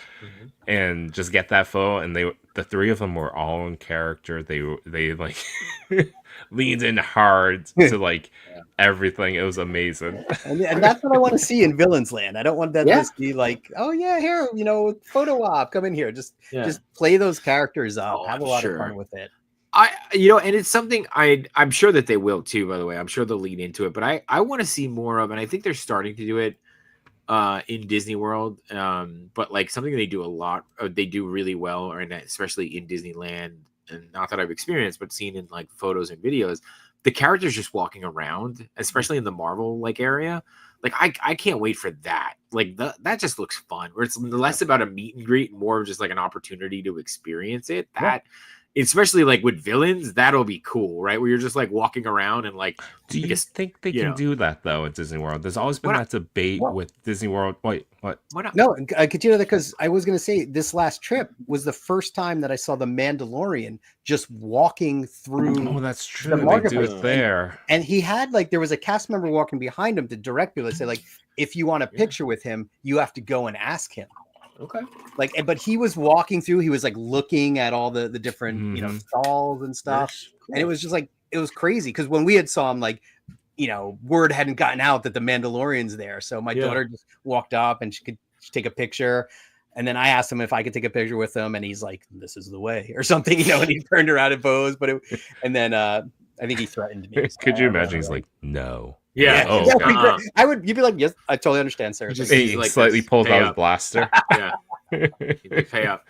Speaker 2: and just get that photo. And the three of them were all in character. They like leaned in hard to like everything. It was amazing.
Speaker 3: And that's what I want to see in Villains Land. I don't want them to be like, oh yeah, here, photo op, come in here. Just play those characters up. Have a lot of fun with it.
Speaker 1: And it's something I'm sure that they will too, by the way. I'm sure they'll lean into it, but I want to see more of, and I think they're starting to do it in Disney World. But like something they do a lot, they do really well, and especially in Disneyland, and not that I've experienced, but seen in like photos and videos, the characters just walking around, especially in the Marvel like area. Like I can't wait for that. Like that just looks fun. Where it's less about a meet and greet, more of just like an opportunity to experience it. Especially like with villains, that'll be cool, right? Where you're just like walking around and like.
Speaker 2: Do you think they can do that though at Disney World? There's always been that debate with Disney World. Wait, what?
Speaker 1: Why not?
Speaker 3: No, I continue that because I was going to say this last trip was the first time that I saw the Mandalorian just walking through.
Speaker 2: Oh, that's true. They do it there,
Speaker 3: and he had like there was a cast member walking behind him to direct people to say like, if you want a picture with him, you have to go and ask him.
Speaker 1: Okay.
Speaker 3: But he was walking through. He was like looking at all the different stalls and stuff, cool. And it was just like it was crazy because when we had saw him, like word hadn't gotten out that the Mandalorian's there. So my daughter just walked up and she could take a picture, and then I asked him if I could take a picture with him, and he's like, "This is the way," or something, and he turned around and posed. And then I think he threatened me. So
Speaker 2: could you imagine? He's like, "No."
Speaker 1: Yeah.
Speaker 3: Oh, you'd be like, yes, I totally understand, sir.
Speaker 2: He like slightly pulls out his blaster.
Speaker 1: Yeah. Pay up.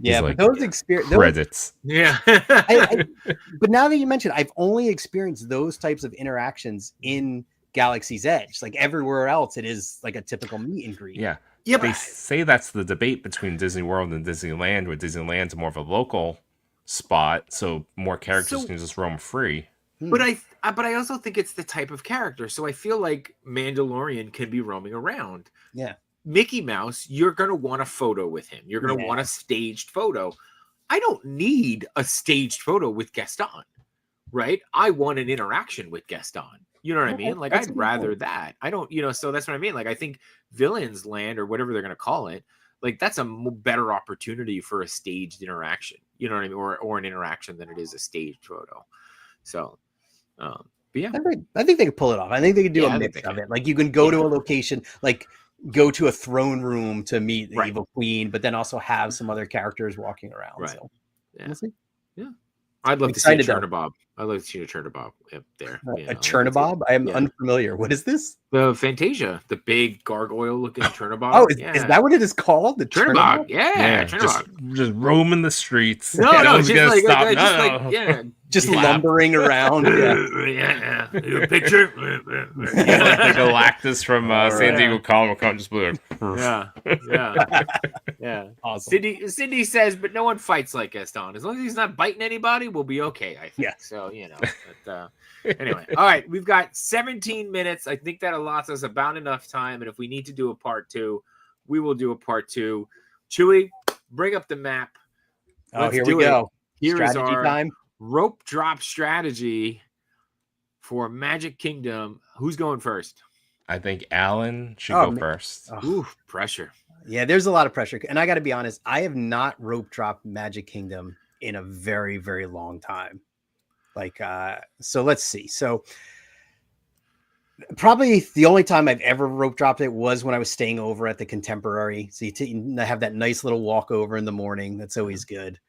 Speaker 3: Yeah, but those experiences.
Speaker 2: Credits.
Speaker 1: Yeah.
Speaker 3: But now that you mentioned, I've only experienced those types of interactions in Galaxy's Edge. Like everywhere else, it is like a typical meet and greet.
Speaker 2: Yeah. They say that's the debate between Disney World and Disneyland, where Disneyland's more of a local spot, so more characters can just roam free.
Speaker 1: But I also think it's the type of character. So I feel like Mandalorian can be roaming around.
Speaker 3: Yeah.
Speaker 1: Mickey Mouse, you're going to want a photo with him. You're going to want a staged photo. I don't need a staged photo with Gaston, right? I want an interaction with Gaston. You know what I mean? Like, I'd rather that. I don't, so that's what I mean. Like, I think Villains Land or whatever they're going to call it, like, that's a better opportunity for a staged interaction. You know what I mean? Or an interaction than it is a staged photo. So, but yeah.
Speaker 3: I think they could pull it off. I think they could do a mix of it. Like, you can go to a location, like, go to a throne room to meet the evil queen, but then also have some other characters walking around.
Speaker 1: Right.
Speaker 3: So,
Speaker 1: we'll see. Yeah. I'd love to see a Chernobyl. I'd love to see a Chernobyl up there.
Speaker 3: A Chernobyl? I am unfamiliar. What is this?
Speaker 1: The Fantasia, the big gargoyle-looking Chernobyl.
Speaker 3: Oh, is that what it is called? The
Speaker 1: Chernobyl? Yeah, Chernobyl.
Speaker 2: Just roaming the streets.
Speaker 1: No,
Speaker 2: just like,
Speaker 3: just lumbering around.
Speaker 1: Yeah. A picture.
Speaker 2: Like Galactus from San Diego Comic-Con just blew it.
Speaker 1: Yeah.
Speaker 3: Awesome.
Speaker 1: Cindy says, but no one fights like Gaston. As long as he's not biting anybody, we'll be okay, I think.
Speaker 3: Yeah.
Speaker 1: So, but, anyway. All right. We've got 17 minutes. I think that allots us about enough time. And if we need to do a part 2, we will do a part 2. Chewy, bring up the map.
Speaker 3: Here we go.
Speaker 1: Here is our time. Rope drop strategy for Magic Kingdom. Who's going first?
Speaker 2: I think Alan should go first.
Speaker 1: Ooh, pressure.
Speaker 3: Yeah, there's a lot of pressure. And I got to be honest, I have not rope dropped Magic Kingdom in a very, very long time. Like, so let's see. So probably the only time I've ever rope dropped it was when I was staying over at the Contemporary. So you have that nice little walk over in the morning. That's always good.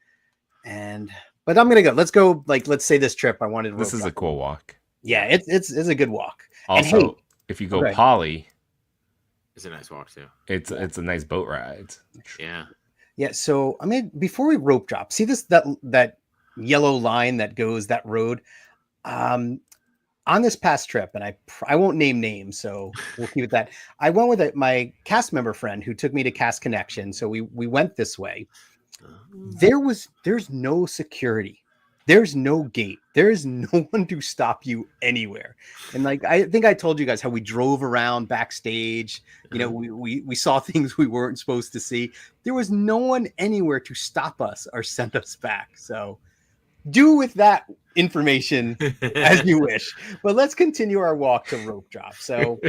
Speaker 3: But I'm going to go. Let's say this trip I wanted to
Speaker 2: This is a cool walk.
Speaker 3: Yeah, it's a good walk.
Speaker 2: Also, and if you go Polly,
Speaker 1: it's a nice walk too.
Speaker 2: It's a nice boat ride.
Speaker 3: Yeah. So I mean, before we rope drop, see that yellow line that goes that road. On this past trip, and I won't name names, so we'll keep it that. I went with my cast member friend who took me to Cast Connection. So we went this way. There's no security. There's no gate. There's no one to stop you anywhere. And like, I think I told you guys how we drove around backstage. We saw things we weren't supposed to see. There was no one anywhere to stop us or send us back. So do with that information as you wish. But let's continue our walk to rope drop. So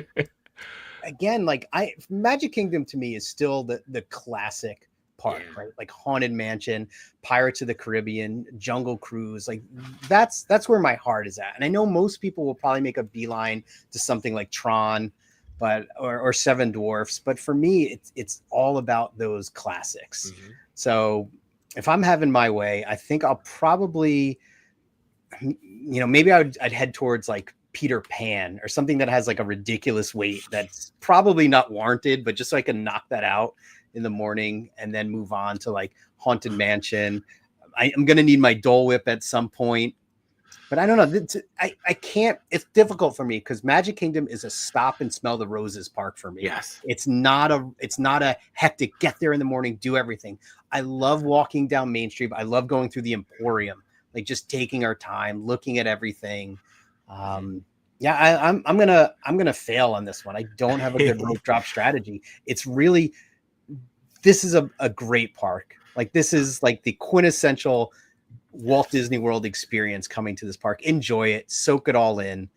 Speaker 3: again, like Magic Kingdom to me is still the classic park, right? Like Haunted Mansion, Pirates of the Caribbean, Jungle Cruise. Like that's where my heart is at. And I know most people will probably make a beeline to something like Tron, but or Seven Dwarfs. But for me, it's all about those classics.
Speaker 1: Mm-hmm.
Speaker 3: So if I'm having my way, I think I'll probably, maybe I'd head towards like Peter Pan or something that has like a ridiculous weight that's probably not warranted, but just so I can knock that out in the morning and then move on to like Haunted Mansion. I'm going to need my Dole Whip at some point, but I don't know. I can't, it's difficult for me because Magic Kingdom is a stop and smell the roses park for me.
Speaker 1: Yes.
Speaker 3: It's not a hectic, get there in the morning, do everything. I love walking down Main Street. I love going through the Emporium, like just taking our time, looking at everything. I'm gonna fail on this one. I don't have a good rope drop strategy. It's really, this is a great park. Like this is like the quintessential Walt Disney World experience coming to this park. Enjoy it, soak it all in.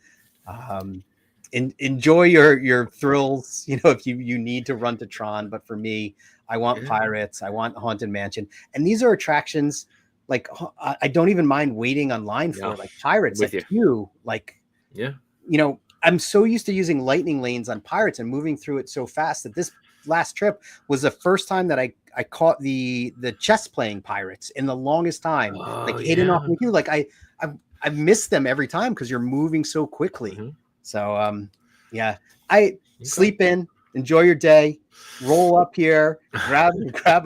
Speaker 3: Enjoy your thrills, if you need to run to Tron. But for me, I want Pirates, I want Haunted Mansion. And these are attractions like I don't even mind waiting online for, like Pirates at queue. Like, I'm so used to using lightning lanes on Pirates and moving through it so fast that this last trip was the first time that I caught the chess playing Pirates in the longest time. Hidden off the queue. Like I missed them every time because you're moving so quickly.
Speaker 1: Mm-hmm.
Speaker 3: So sleep in, enjoy your day, roll up here, grab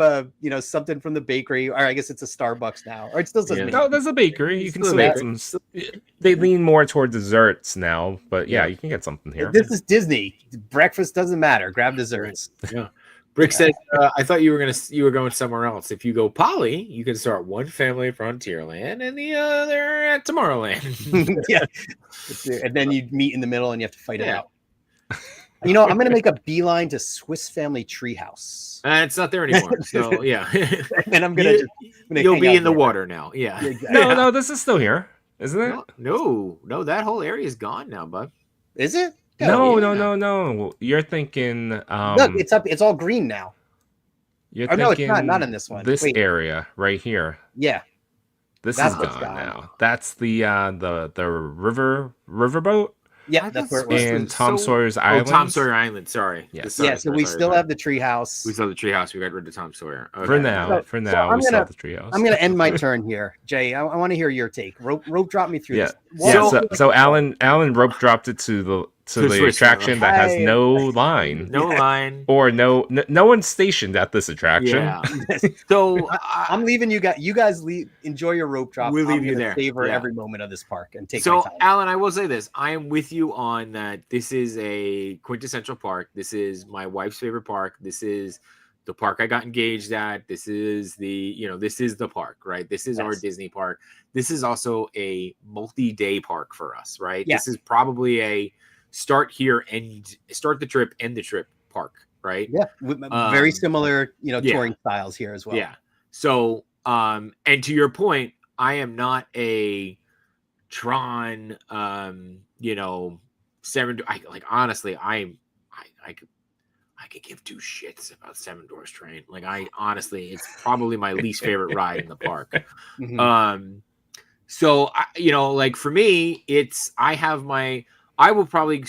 Speaker 3: a something from the bakery, or I guess it's a Starbucks now, or it still says
Speaker 2: no, there's a bakery. You can still get some. They lean more toward desserts now, but you can get something here.
Speaker 3: This is Disney. Breakfast doesn't matter. Grab desserts.
Speaker 1: Yeah. Brick said, I thought you were going somewhere else. If you go Poly, you can start one family at Frontierland and the other at Tomorrowland.
Speaker 3: Yeah. And then you meet in the middle and you have to fight it out. I'm going to make a beeline to Swiss Family Treehouse.
Speaker 1: It's not there anymore. So, yeah.
Speaker 3: And I'm
Speaker 1: you'll be in the water now. Yeah.
Speaker 2: No, this is still here, isn't it?
Speaker 1: No, that whole area is gone now, bud.
Speaker 3: Is it?
Speaker 2: No. You're thinking.
Speaker 3: Look, it's up. It's all green now.
Speaker 2: You're thinking.
Speaker 3: No, it's not in this one.
Speaker 2: This area right here.
Speaker 3: Yeah.
Speaker 2: This is gone now. That's the riverboat.
Speaker 3: Yeah, that's where it was.
Speaker 2: And Tom Sawyer's Island.
Speaker 1: Oh, Tom Sawyer Island. Sorry.
Speaker 3: Yes. So we still have the treehouse.
Speaker 1: We still have the treehouse. We got rid of Tom Sawyer. Okay.
Speaker 2: For now, we still have the treehouse.
Speaker 3: I'm going to end my turn here, Jay. I want to hear your take. Rope drop me through this.
Speaker 2: So Alan rope dropped it to the attraction that has no line.
Speaker 1: No line.
Speaker 2: Or no one's stationed at this attraction.
Speaker 1: Yeah. So
Speaker 3: I'm leaving you guys. You guys enjoy your rope drop.
Speaker 1: We'll leave you there.
Speaker 3: Savor every moment of this park and take my time.
Speaker 1: Alan, I will say this. I am with you on that. This is a quintessential park. This is my wife's favorite park. This is the park I got engaged at. This is this is the park, right? This is our Disney park. This is also a multi-day park for us, right?
Speaker 3: Yeah.
Speaker 1: This is probably a start here and start the trip, end the trip park, right?
Speaker 3: Yeah, very similar, touring styles here as well.
Speaker 1: Yeah. So, and to your point, I am not a Tron, Seven. Honestly, I could give two shits about Seven Dwarfs Train. Like, it's probably my least favorite ride in the park. Mm-hmm. So, for me, I will probably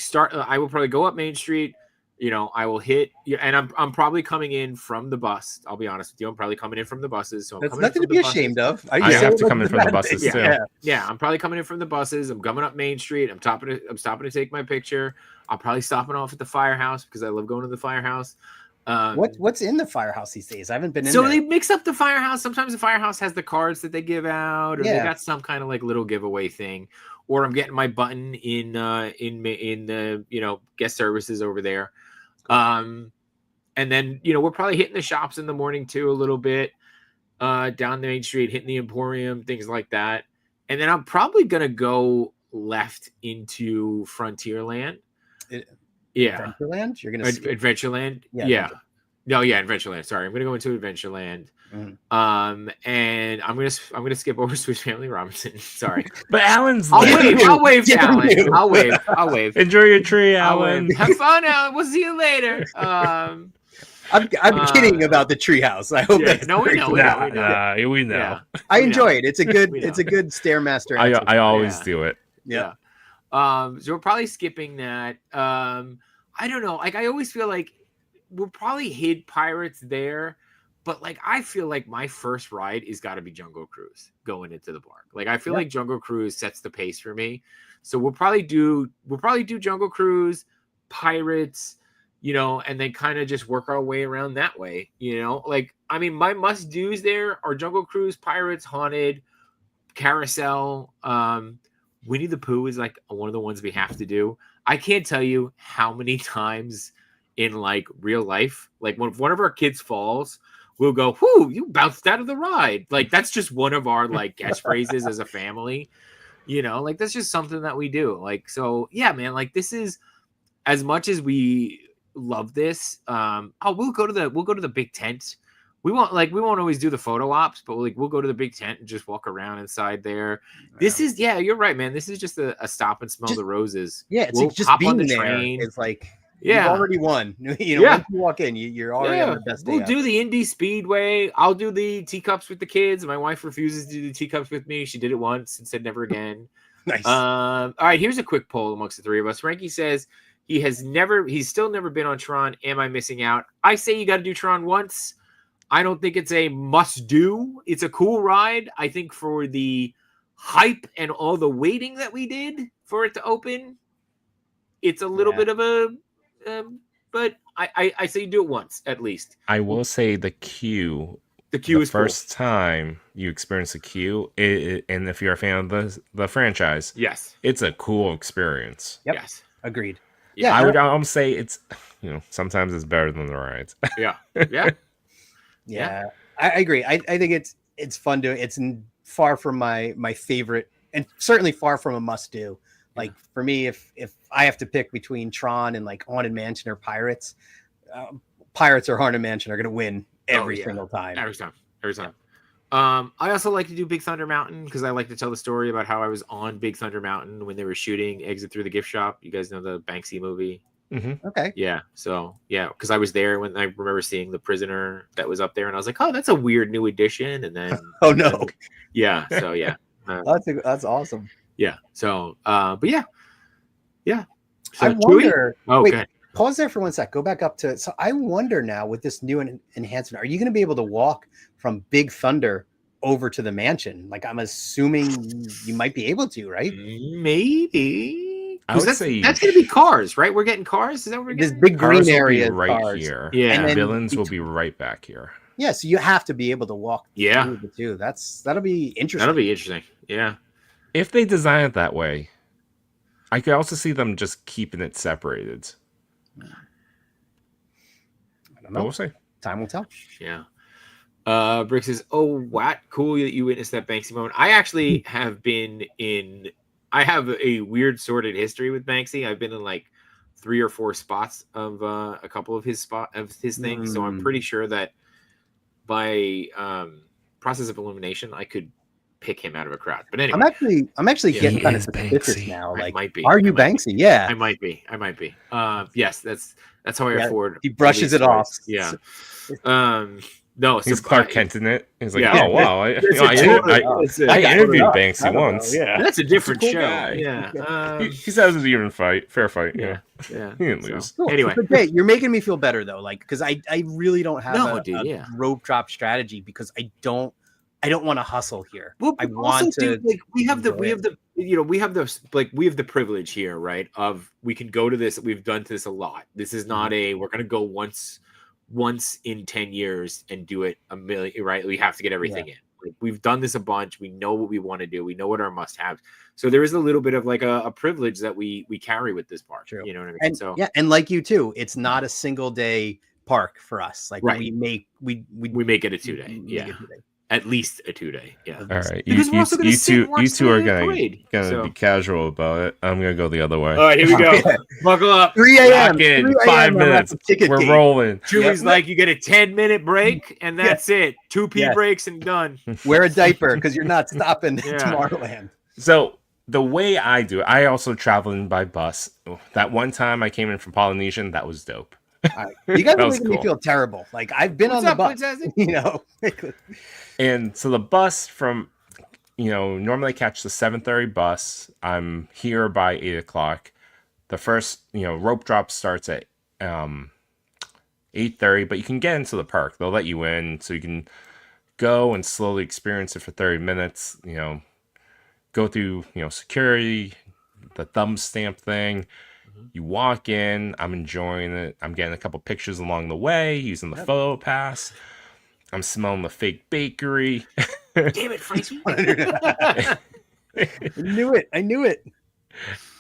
Speaker 1: go up Main Street. I will hit, and I'm probably coming in from the bus. I'll be honest with you. I'm probably coming in from the buses. So
Speaker 3: that's nothing to be ashamed of.
Speaker 2: I have to come in from the buses too.
Speaker 1: Yeah, I'm probably coming in from the buses. I'm coming up Main Street. I'm stopping to take my picture. I'm probably stopping off at the firehouse because I love going to the firehouse.
Speaker 3: What's in the firehouse these days? I haven't been in
Speaker 1: there.
Speaker 3: So
Speaker 1: they mix up the firehouse. Sometimes the firehouse has the cards that they give out, or they got some kind of like little giveaway thing. Or I'm getting my button in the guest services over there. And then we're probably hitting the shops in the morning too a little bit, down the Main Street, hitting the Emporium, things like that. And then I'm probably gonna go left into Frontierland.
Speaker 3: Adventureland? You're gonna
Speaker 1: Adventureland? Yeah. No, Adventureland. Sorry, I'm gonna go into Adventureland. Mm-hmm. And I'm gonna skip over Swiss Family Robinson. Sorry,
Speaker 2: but Alan's.
Speaker 1: I'll wave to Alan. I'll wave.
Speaker 2: Enjoy your tree, Alan.
Speaker 1: Have fun, Alan. We'll see you later.
Speaker 3: I'm kidding about the treehouse. I hope that's
Speaker 1: no, we know.
Speaker 2: We know.
Speaker 1: Yeah.
Speaker 3: I enjoy it. It's a good
Speaker 1: We know.
Speaker 3: it's a good Stairmaster.
Speaker 2: I always do it.
Speaker 3: Yeah.
Speaker 1: So we're probably skipping that. I don't know. Like I always feel like we'll probably hit Pirates there, but like I feel like my first ride is got to be Jungle Cruise going into the park. Like I feel like Jungle Cruise sets the pace for me. So we'll probably do Jungle Cruise, Pirates, and then kind of just work our way around that way. Like I mean, my must do's there are Jungle Cruise, Pirates, Haunted, Carousel. Winnie the Pooh is like one of the ones we have to do. I can't tell you how many times in like real life, like when one of our kids falls, we'll go, "Whoo, you bounced out of the ride." Like that's just one of our like catchphrases as a family. Like that's just something that we do. Like, so yeah, man, like this is as much as we love this. We'll go to the big tent. We won't always do the photo ops, but we'll go to the big tent and just walk around inside there. This is, you're right, man. This is just a stop and smell the roses.
Speaker 3: Yeah, it's
Speaker 1: we'll
Speaker 3: like just
Speaker 1: hop
Speaker 3: being
Speaker 1: on the
Speaker 3: there.
Speaker 1: train.
Speaker 3: It's like you've already won. Once you walk in, you're already on the best day.
Speaker 1: We'll do the Indy Speedway. I'll do the teacups with the kids. My wife refuses to do the teacups with me. She did it once and said never again.
Speaker 3: Nice.
Speaker 1: All right, here's a quick poll amongst the three of us. Frankie says he's still never been on Tron. Am I missing out? I say you got to do Tron once. I don't think it's a must do. It's a cool ride. I think for the hype and all the waiting that we did for it to open, it's a little bit of a, but I say you do it once at least.
Speaker 2: I will say the queue.
Speaker 1: The queue is
Speaker 2: first time you experience a queue, and if you're a fan of the franchise,
Speaker 1: yes,
Speaker 2: it's a cool experience.
Speaker 3: Yep.
Speaker 1: Yes,
Speaker 3: agreed.
Speaker 2: Yeah, I would say it's sometimes it's better than the rides.
Speaker 3: Yeah, I agree. I think it's fun doing. It's far from my favorite, and certainly far from a must do. Like for me, if I have to pick between Tron and like Haunted Mansion or Pirates, Pirates or Haunted Mansion are going to win every single time.
Speaker 1: Every time. I also like to do Big Thunder Mountain because I like to tell the story about how I was on Big Thunder Mountain when they were shooting Exit Through the Gift Shop. You guys know the Banksy movie?
Speaker 2: Mm-hmm.
Speaker 3: Okay.
Speaker 1: Yeah. So because I was there when I remember seeing The Prisoner that was up there, and I was like, "Oh, that's a weird new addition." And then,
Speaker 3: oh no.
Speaker 1: Yeah. So yeah.
Speaker 3: That's awesome.
Speaker 1: Yeah. So, but yeah. So,
Speaker 3: I wonder. Wait,
Speaker 1: okay.
Speaker 3: Pause there for 1 sec. Go back up to. So I wonder now with this new enhancement, are you going to be able to walk from Big Thunder over to the mansion? Like I'm assuming you might be able to, right?
Speaker 1: Maybe.
Speaker 2: I would say
Speaker 1: that's going to be cars, right? We're getting cars. Is that what we're getting?
Speaker 3: This big green area
Speaker 2: right
Speaker 3: cars.
Speaker 2: here.
Speaker 1: Yeah.
Speaker 2: And villains will be right back here.
Speaker 3: Yeah, so you have to be able to walk
Speaker 1: through
Speaker 3: the two. That'll be interesting.
Speaker 1: That'll be interesting. Yeah.
Speaker 2: If they design it that way, I could also see them just keeping it separated.
Speaker 3: I don't know.
Speaker 2: But we'll see.
Speaker 3: Time will tell.
Speaker 1: Yeah. Brick says, "Oh, what cool that you witnessed that Banksy moment." I actually have been in. I have a weird sordid history with Banksy. I've been in like 3 or 4 spots of a couple of his things. So I'm pretty sure that by process of elimination, I could pick him out of a crowd. But anyway,
Speaker 3: I'm actually getting kind of suspicious now.
Speaker 1: I
Speaker 3: Like,
Speaker 1: might be.
Speaker 3: Are you Banksy? Yeah,
Speaker 1: I might be. Yes, that's how I afford.
Speaker 3: He brushes it off.
Speaker 1: Yeah. No,
Speaker 2: he's Clark Kent in it. He's like,
Speaker 1: yeah.
Speaker 2: oh wow, I interviewed Banksy once.
Speaker 1: Yeah, that's a different show.
Speaker 2: Guy.
Speaker 1: Yeah,
Speaker 2: he says it's even fair fight.
Speaker 1: Yeah,
Speaker 2: he didn't lose.
Speaker 3: Cool.
Speaker 1: Anyway,
Speaker 3: okay, you're making me feel better though, like because I really don't have a rope drop strategy because I don't want to hustle here.
Speaker 1: Well,
Speaker 3: I want to.
Speaker 1: We have the privilege here, right? Of we can go to this. We've done this a lot. This is not we're going to go once in 10 years and do it a million, right? We have to get everything in. Like we've done this a bunch. We know what we want to do. We know what our must have. So there is a little bit of like a privilege that we carry with this park.
Speaker 3: True.
Speaker 1: You know what I mean?
Speaker 3: And,
Speaker 1: so
Speaker 3: and like you too, it's not a single day park for us. Like we make it
Speaker 1: a 2-day. Yeah. At least a 2-day. Yeah.
Speaker 2: All right.
Speaker 1: Because
Speaker 2: you two are gonna be casual about it. I'm gonna go the other way.
Speaker 1: All right, here we go. Buckle up.
Speaker 3: 3 a.m.
Speaker 2: 5 minutes. We're rolling.
Speaker 1: Chewy's like, you get a 10-minute break, and that's it. 2 pee breaks and done.
Speaker 3: Wear a diaper because you're not stopping Tomorrowland.
Speaker 2: So the way I do it, I also travel in by bus. That one time I came in from Polynesian, that was dope.
Speaker 3: All right. You guys
Speaker 2: That
Speaker 3: are
Speaker 2: was
Speaker 3: making me
Speaker 2: cool.
Speaker 3: feel terrible. Like I've been
Speaker 1: What's
Speaker 3: on the
Speaker 1: up,
Speaker 3: bus,
Speaker 1: Princess?
Speaker 3: you know.
Speaker 2: And so the bus from, normally I catch the 7:30 bus. I'm here by 8 o'clock. The first, rope drop starts at 8:30, but you can get into the park. They'll let you in, so you can go and slowly experience it for 30 minutes. Go through, security, the thumb stamp thing. You walk in. I'm enjoying it. I'm getting a couple pictures along the way using the photo pass. I'm smelling the fake bakery.
Speaker 1: Damn it, Francie.
Speaker 3: I knew it.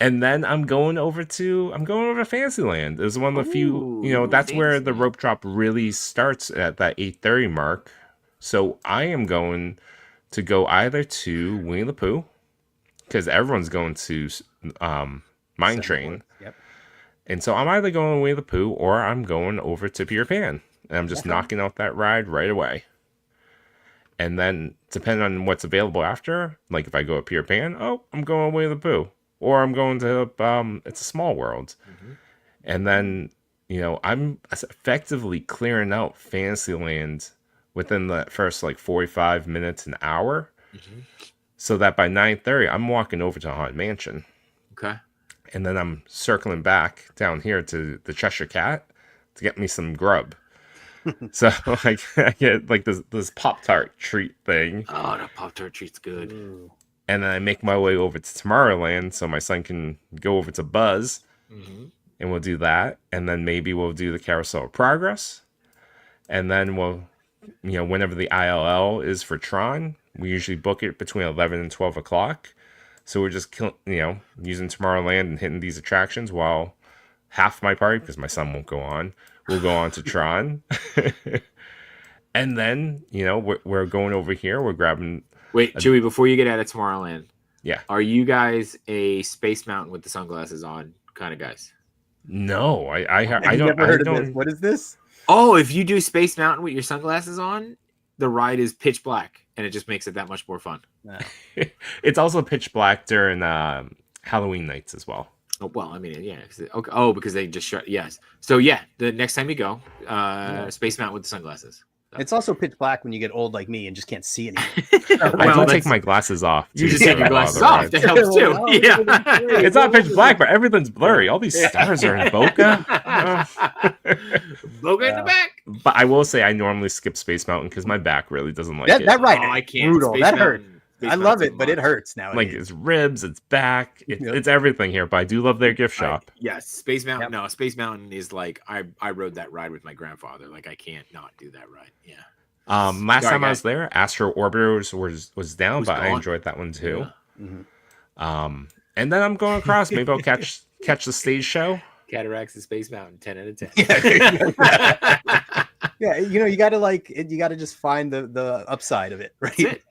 Speaker 2: And then I'm going over to Fantasyland. It's one of the few,
Speaker 1: Ooh,
Speaker 2: that's where the
Speaker 1: Fantasyland.
Speaker 2: rope drop really starts at that 8:30 mark. So I am going to go either to Winnie the Pooh, because everyone's going to Mine Train.
Speaker 3: Yep.
Speaker 2: And so I'm either going to Winnie the Pooh or I'm going over to Peter Pan. And I'm just knocking out that ride right away. And then, depending on what's available after, like if I go to Peter Pan, I'm going away to the Pooh. Or I'm going to, It's a Small World.
Speaker 1: Mm-hmm.
Speaker 2: And then, I'm effectively clearing out Fantasyland within the first, 45 minutes, an hour.
Speaker 1: Mm-hmm.
Speaker 2: So that by 9:30, I'm walking over to Haunted Mansion.
Speaker 1: Okay.
Speaker 2: And then I'm circling back down here to the Cheshire Cat to get me some grub. So I get this Pop-Tart treat thing.
Speaker 1: Oh, the Pop-Tart treat's good.
Speaker 3: Ooh.
Speaker 2: And then I make my way over to Tomorrowland so my son can go over to Buzz.
Speaker 1: Mm-hmm.
Speaker 2: And we'll do that. And then maybe we'll do the Carousel of Progress. And then we'll, whenever the ILL is for Tron, we usually book it between 11 and 12 o'clock. So we're just, using Tomorrowland and hitting these attractions while half my party, because my son won't go on, will go on to Tron. And then, we're going over here. We're grabbing.
Speaker 1: Wait, Chewy, before you get out of Tomorrowland,
Speaker 2: Yeah.
Speaker 1: are you guys a Space Mountain with the sunglasses on kind of guys?
Speaker 2: No, I
Speaker 3: Have
Speaker 2: don't.
Speaker 3: you never
Speaker 2: I
Speaker 3: heard of
Speaker 2: don't.
Speaker 3: this? What is this?
Speaker 1: Oh, if you do Space Mountain with your sunglasses on, the ride is pitch black, and it just makes it that much more fun.
Speaker 3: No.
Speaker 2: It's also pitch black during Halloween nights as well.
Speaker 1: Oh, well, I mean, yeah. Okay. Oh, because they just shut. Yes. So yeah, the next time you go, Space Mountain with the sunglasses.
Speaker 3: It's also pitch black when you get old like me and just can't see anymore.
Speaker 2: I don't take my glasses off.
Speaker 1: You
Speaker 2: to
Speaker 1: just take your
Speaker 2: get a lot
Speaker 1: glasses
Speaker 2: the
Speaker 1: off.
Speaker 2: rides.
Speaker 1: That helps too.
Speaker 3: Well,
Speaker 1: Yeah.
Speaker 2: It's not pitch black, but everything's blurry. All these stars are in Boca.
Speaker 1: Boga in the back.
Speaker 2: But I will say I normally skip Space Mountain because my back really doesn't like it.
Speaker 3: That ride,
Speaker 1: Oh, I can't.
Speaker 3: brutal.
Speaker 1: Space
Speaker 3: That
Speaker 1: Mountain-
Speaker 3: hurt.
Speaker 1: Space
Speaker 3: I love
Speaker 1: Mountain's
Speaker 3: it, but it
Speaker 1: much.
Speaker 3: hurts now.
Speaker 2: Like it's ribs, it's back, it's everything here. But I do love their gift shop.
Speaker 1: Yes, Space Mountain.
Speaker 3: Yep.
Speaker 1: No, Space Mountain is like I rode that ride with my grandfather. Like I can't not do that ride. Yeah.
Speaker 2: Last
Speaker 1: Sorry,
Speaker 2: time I
Speaker 1: guys.
Speaker 2: was there, Astro Orbiter was down,
Speaker 1: Was
Speaker 2: but I
Speaker 1: gone.
Speaker 2: enjoyed that one too.
Speaker 1: Yeah.
Speaker 3: Mhm.
Speaker 2: And then I'm going across. Maybe I'll catch the stage show.
Speaker 1: Cataracts and Space Mountain, 10 out of 10.
Speaker 3: Yeah, you gotta just find the upside of it, right?
Speaker 1: That's it.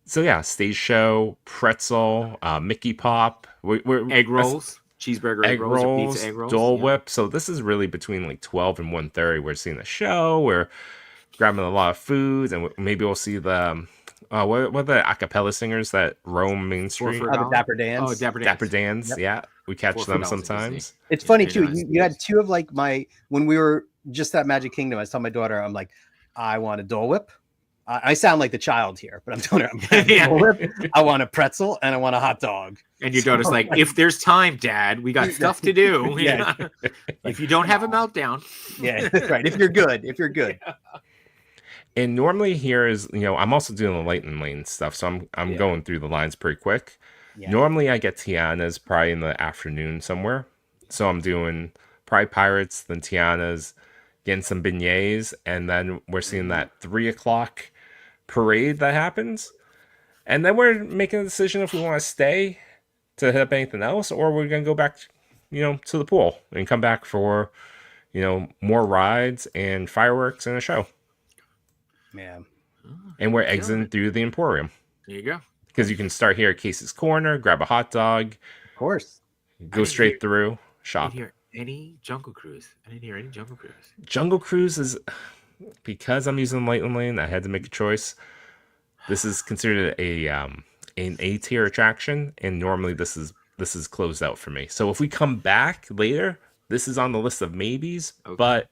Speaker 2: So yeah, stage show, pretzel, Mickey Pop, we're
Speaker 1: Egg rolls, cheeseburger
Speaker 2: egg rolls,
Speaker 1: or pizza egg rolls.
Speaker 2: Dole
Speaker 1: yeah.
Speaker 2: Whip. So this is really between 12 and 1:30. We're seeing the show. We're grabbing a lot of foods, and maybe we'll see the what are the a cappella singers that roam Main Street?
Speaker 1: for-
Speaker 3: The Dapper Dans.
Speaker 1: Oh, Dapper Dance.
Speaker 2: Dapper Dans.
Speaker 3: Yep.
Speaker 2: Yeah, we catch
Speaker 1: $4
Speaker 2: them
Speaker 1: for
Speaker 2: sometimes.
Speaker 3: It's
Speaker 1: Yeah,
Speaker 3: funny
Speaker 1: very
Speaker 3: too.
Speaker 1: nice.
Speaker 3: You had two of when we were just at Magic Kingdom. I was telling my daughter, I'm like, I want a Dole Whip. I sound like the child here, but I'm telling her,
Speaker 1: Yeah.
Speaker 3: Dole Whip. I want a pretzel and I want a hot dog.
Speaker 1: And your daughter's like, if there's time, Dad, we got stuff to do.
Speaker 3: Yeah.
Speaker 1: If you don't have a meltdown.
Speaker 3: Yeah, that's right. If you're good.
Speaker 2: And normally here is, I'm also doing the Lightning Lane stuff, so I'm
Speaker 3: Yeah.
Speaker 2: going through the lines pretty quick.
Speaker 3: Yeah.
Speaker 2: Normally I get Tiana's probably in the afternoon somewhere. So I'm doing probably Pirates, then Tiana's, getting some beignets, and then we're seeing that 3 o'clock parade that happens. And then we're making a decision if we want to stay to hit up anything else, or we're going to go back, to the pool and come back for, more rides and fireworks and a show.
Speaker 3: Man.
Speaker 2: And we're exiting through the Emporium.
Speaker 1: There you go.
Speaker 2: Because you can start here at Casey's Corner, grab a hot dog,
Speaker 3: Of course.
Speaker 2: go
Speaker 1: didn't
Speaker 2: straight
Speaker 1: hear-
Speaker 2: through,
Speaker 1: I
Speaker 2: shop.
Speaker 1: didn't hear any Jungle Cruise. I didn't hear any Jungle Cruise.
Speaker 2: Jungle Cruise is, because I'm using Lightning Lane, I had to make a choice. This is considered an A tier attraction, and normally this is closed out for me. So if we come back later, this is on the list of maybes,
Speaker 1: Okay.
Speaker 2: but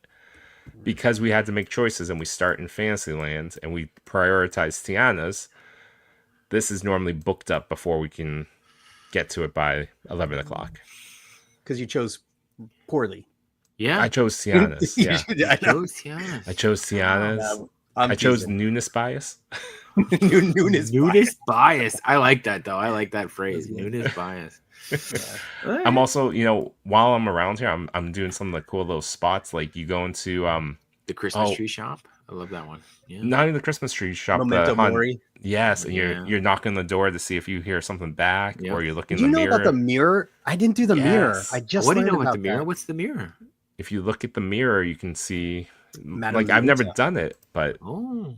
Speaker 2: because we had to make choices and we start in Fantasyland and we prioritize Tiana's, this is normally booked up before we can get to it by 11 o'clock.
Speaker 3: Because you chose poorly.
Speaker 1: Yeah.
Speaker 2: I chose Tiana's. Yeah.
Speaker 3: I know.
Speaker 1: Tiana's.
Speaker 2: I chose Tiana's. I chose newness bias.
Speaker 3: Newness
Speaker 1: bias. I like that though. I like that phrase. Newness bias.
Speaker 2: I'm also, while I'm around here, I'm doing some of the cool little spots. Like you go into
Speaker 1: the Christmas tree shop. I love that one. Yeah.
Speaker 2: Not even the Christmas tree shop.
Speaker 3: Memento Mori.
Speaker 2: Yes, and you're knocking the door to see if you hear something back, or you're looking in the mirror.
Speaker 3: Did you know about the mirror? I didn't do the mirror. I just.
Speaker 1: What do you know about the mirror? What's the mirror?
Speaker 2: If you look at the mirror, you can see.
Speaker 3: Madame
Speaker 2: I've never done it, but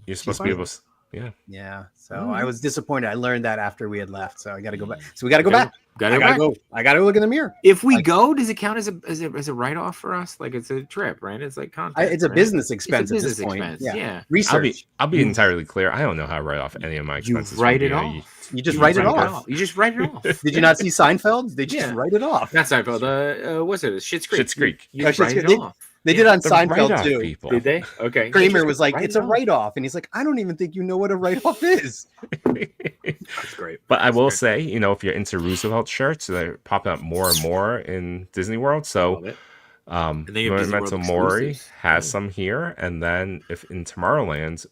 Speaker 2: you're supposed to be able to.
Speaker 3: Yeah. So I was disappointed. I learned that after we had left. So I got to go back. So we got to go back. I gotta go look in the mirror.
Speaker 1: If we go, does it count as a write-off for us? Like it's a trip, right? It's like content.
Speaker 3: It's a business expense at this point. Yeah. Research.
Speaker 2: I'll be entirely clear. I don't know how to write off any of my expenses.
Speaker 1: You write it off.
Speaker 3: You just write it off.
Speaker 1: You just write it off.
Speaker 3: Did you not see Seinfeld? They just write it off.
Speaker 1: Not Seinfeld. What's it? Schitt's Creek.
Speaker 2: Schitt's Creek.
Speaker 1: You write it off.
Speaker 3: They did on Seinfeld too.
Speaker 2: People.
Speaker 1: Did they? Okay.
Speaker 3: Kramer was like, "It's a write-off," and he's like, "I don't even think you know what a write-off is."
Speaker 1: That's great.
Speaker 2: But I will say, if you're into Roosevelt shirts, they're popping up more and more in Disney World. So, Memento Mori has some here, and then if in Tomorrowland,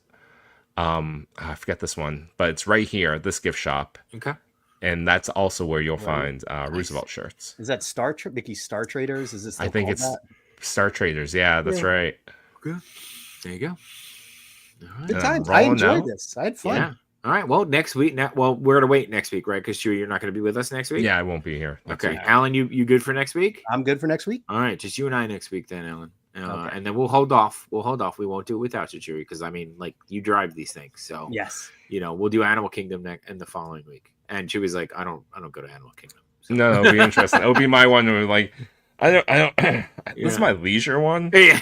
Speaker 2: I forget this one, but it's right here, this gift shop.
Speaker 1: Okay.
Speaker 2: And that's also where you'll find Roosevelt shirts.
Speaker 3: Is that Mickey's Star Traders? Is this?
Speaker 2: I think it's Star Traders. Yeah, that's right.
Speaker 1: Good. There you go.
Speaker 3: Right. Good times. I enjoyed this. I had fun.
Speaker 1: Yeah. All right. Well, next week. We're gonna wait next week, right? Because you're not gonna be with us next week.
Speaker 2: Yeah, I won't be here.
Speaker 1: Okay, Alan, you good for next week?
Speaker 3: I'm good for next week.
Speaker 1: All right, just you and I next week, then, Alan.
Speaker 3: Okay.
Speaker 1: And then we'll hold off. We won't do it without you, Chewy, because you drive these things. So
Speaker 3: yes,
Speaker 1: we'll do Animal Kingdom in the following week. And Chewy's like, I don't go to Animal Kingdom. So.
Speaker 2: No, it'll be interesting. It'll be my one. Where I don't. This is my leisure one.
Speaker 1: Yeah.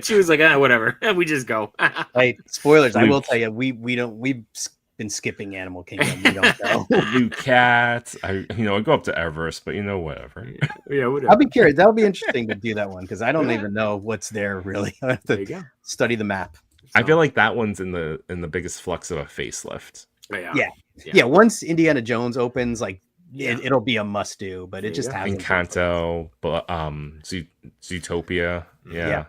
Speaker 1: She was like, whatever. And we just go.
Speaker 3: Hey, spoilers. I will tell you, we've been skipping Animal Kingdom. We don't go.
Speaker 2: New cats. I go up to Everest, but whatever.
Speaker 1: Yeah, whatever.
Speaker 3: I'll be curious. That'll be interesting to do that one because I don't even know what's there really. I have to study the map.
Speaker 2: So. I feel like that one's in the biggest flux of a facelift.
Speaker 3: Yeah. Once Indiana Jones opens, it'll be a must do, but it just hasn't.
Speaker 2: Encanto, Zootopia. Yeah.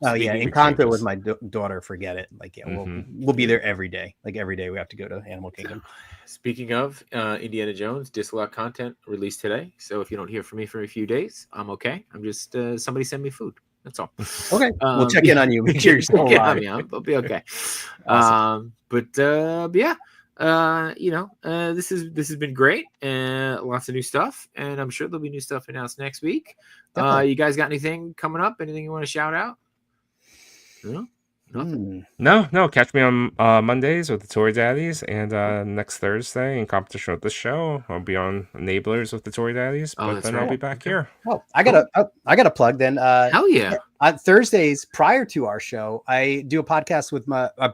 Speaker 3: Oh yeah, Encanto with my daughter. Forget it. We'll be there every day. Every day we have to go to Animal Kingdom.
Speaker 1: Speaking of Indiana Jones, disallowed content released today. So if you don't hear from me for a few days, I'm okay. I'm just somebody send me food. That's all.
Speaker 3: Okay, we'll check in on you. Make sure you're still alive.
Speaker 1: I'll be okay.
Speaker 3: Awesome.
Speaker 1: This has been great and lots of new stuff, and I'm sure there'll be new stuff announced next week. You guys got anything coming up? Anything you want to shout out? No, nothing.
Speaker 2: No. Catch me on Mondays with the Toy Daddies, and next Thursday in competition with this show, I'll be on Enablers with the Toy Daddies. But then I'll be back here.
Speaker 3: Oh, I got a plug then.
Speaker 1: Hell yeah!
Speaker 3: On Thursdays prior to our show, I do a podcast with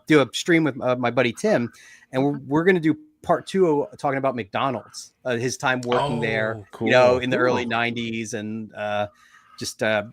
Speaker 3: do a stream with my buddy Tim, and we're going to do part 2 talking about McDonald's, his time working there, cool. In the early 90s, and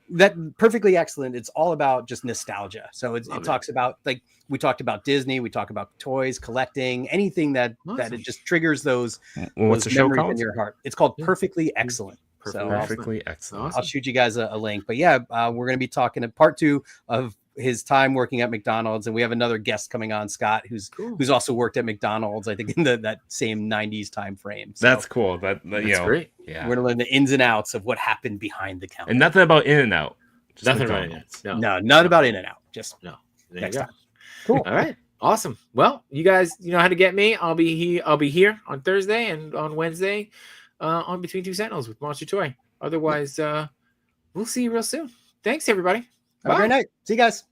Speaker 3: that Perfectly Excellent. It's all about just nostalgia. So it talks about we talked about Disney, we talk about toys, collecting, anything that it just triggers those
Speaker 2: the show
Speaker 3: memories in your heart. It's called Perfectly Excellent.
Speaker 2: Perfectly Excellent.
Speaker 3: Awesome. I'll shoot you guys a link. But we're going to be talking in part 2 of his time working at McDonald's, and we have another guest coming on, Scott, who's also worked at McDonald's, I think in that same 90s time frame. So
Speaker 2: that's cool. That's
Speaker 1: great.
Speaker 3: Yeah, we're gonna learn the ins and outs of what happened behind the counter.
Speaker 2: And nothing about In-N-Out.
Speaker 1: Nothing about In-N-Out.
Speaker 3: No, none about In-N-Out. Just next time. Cool.
Speaker 1: All right. Awesome. Well, you guys, you know how to get me. I'll be here on Thursday and on Wednesday on Between Two Sentinels with Monster Toy. Otherwise, we'll see you real soon. Thanks, everybody.
Speaker 3: Have a great night. See you guys.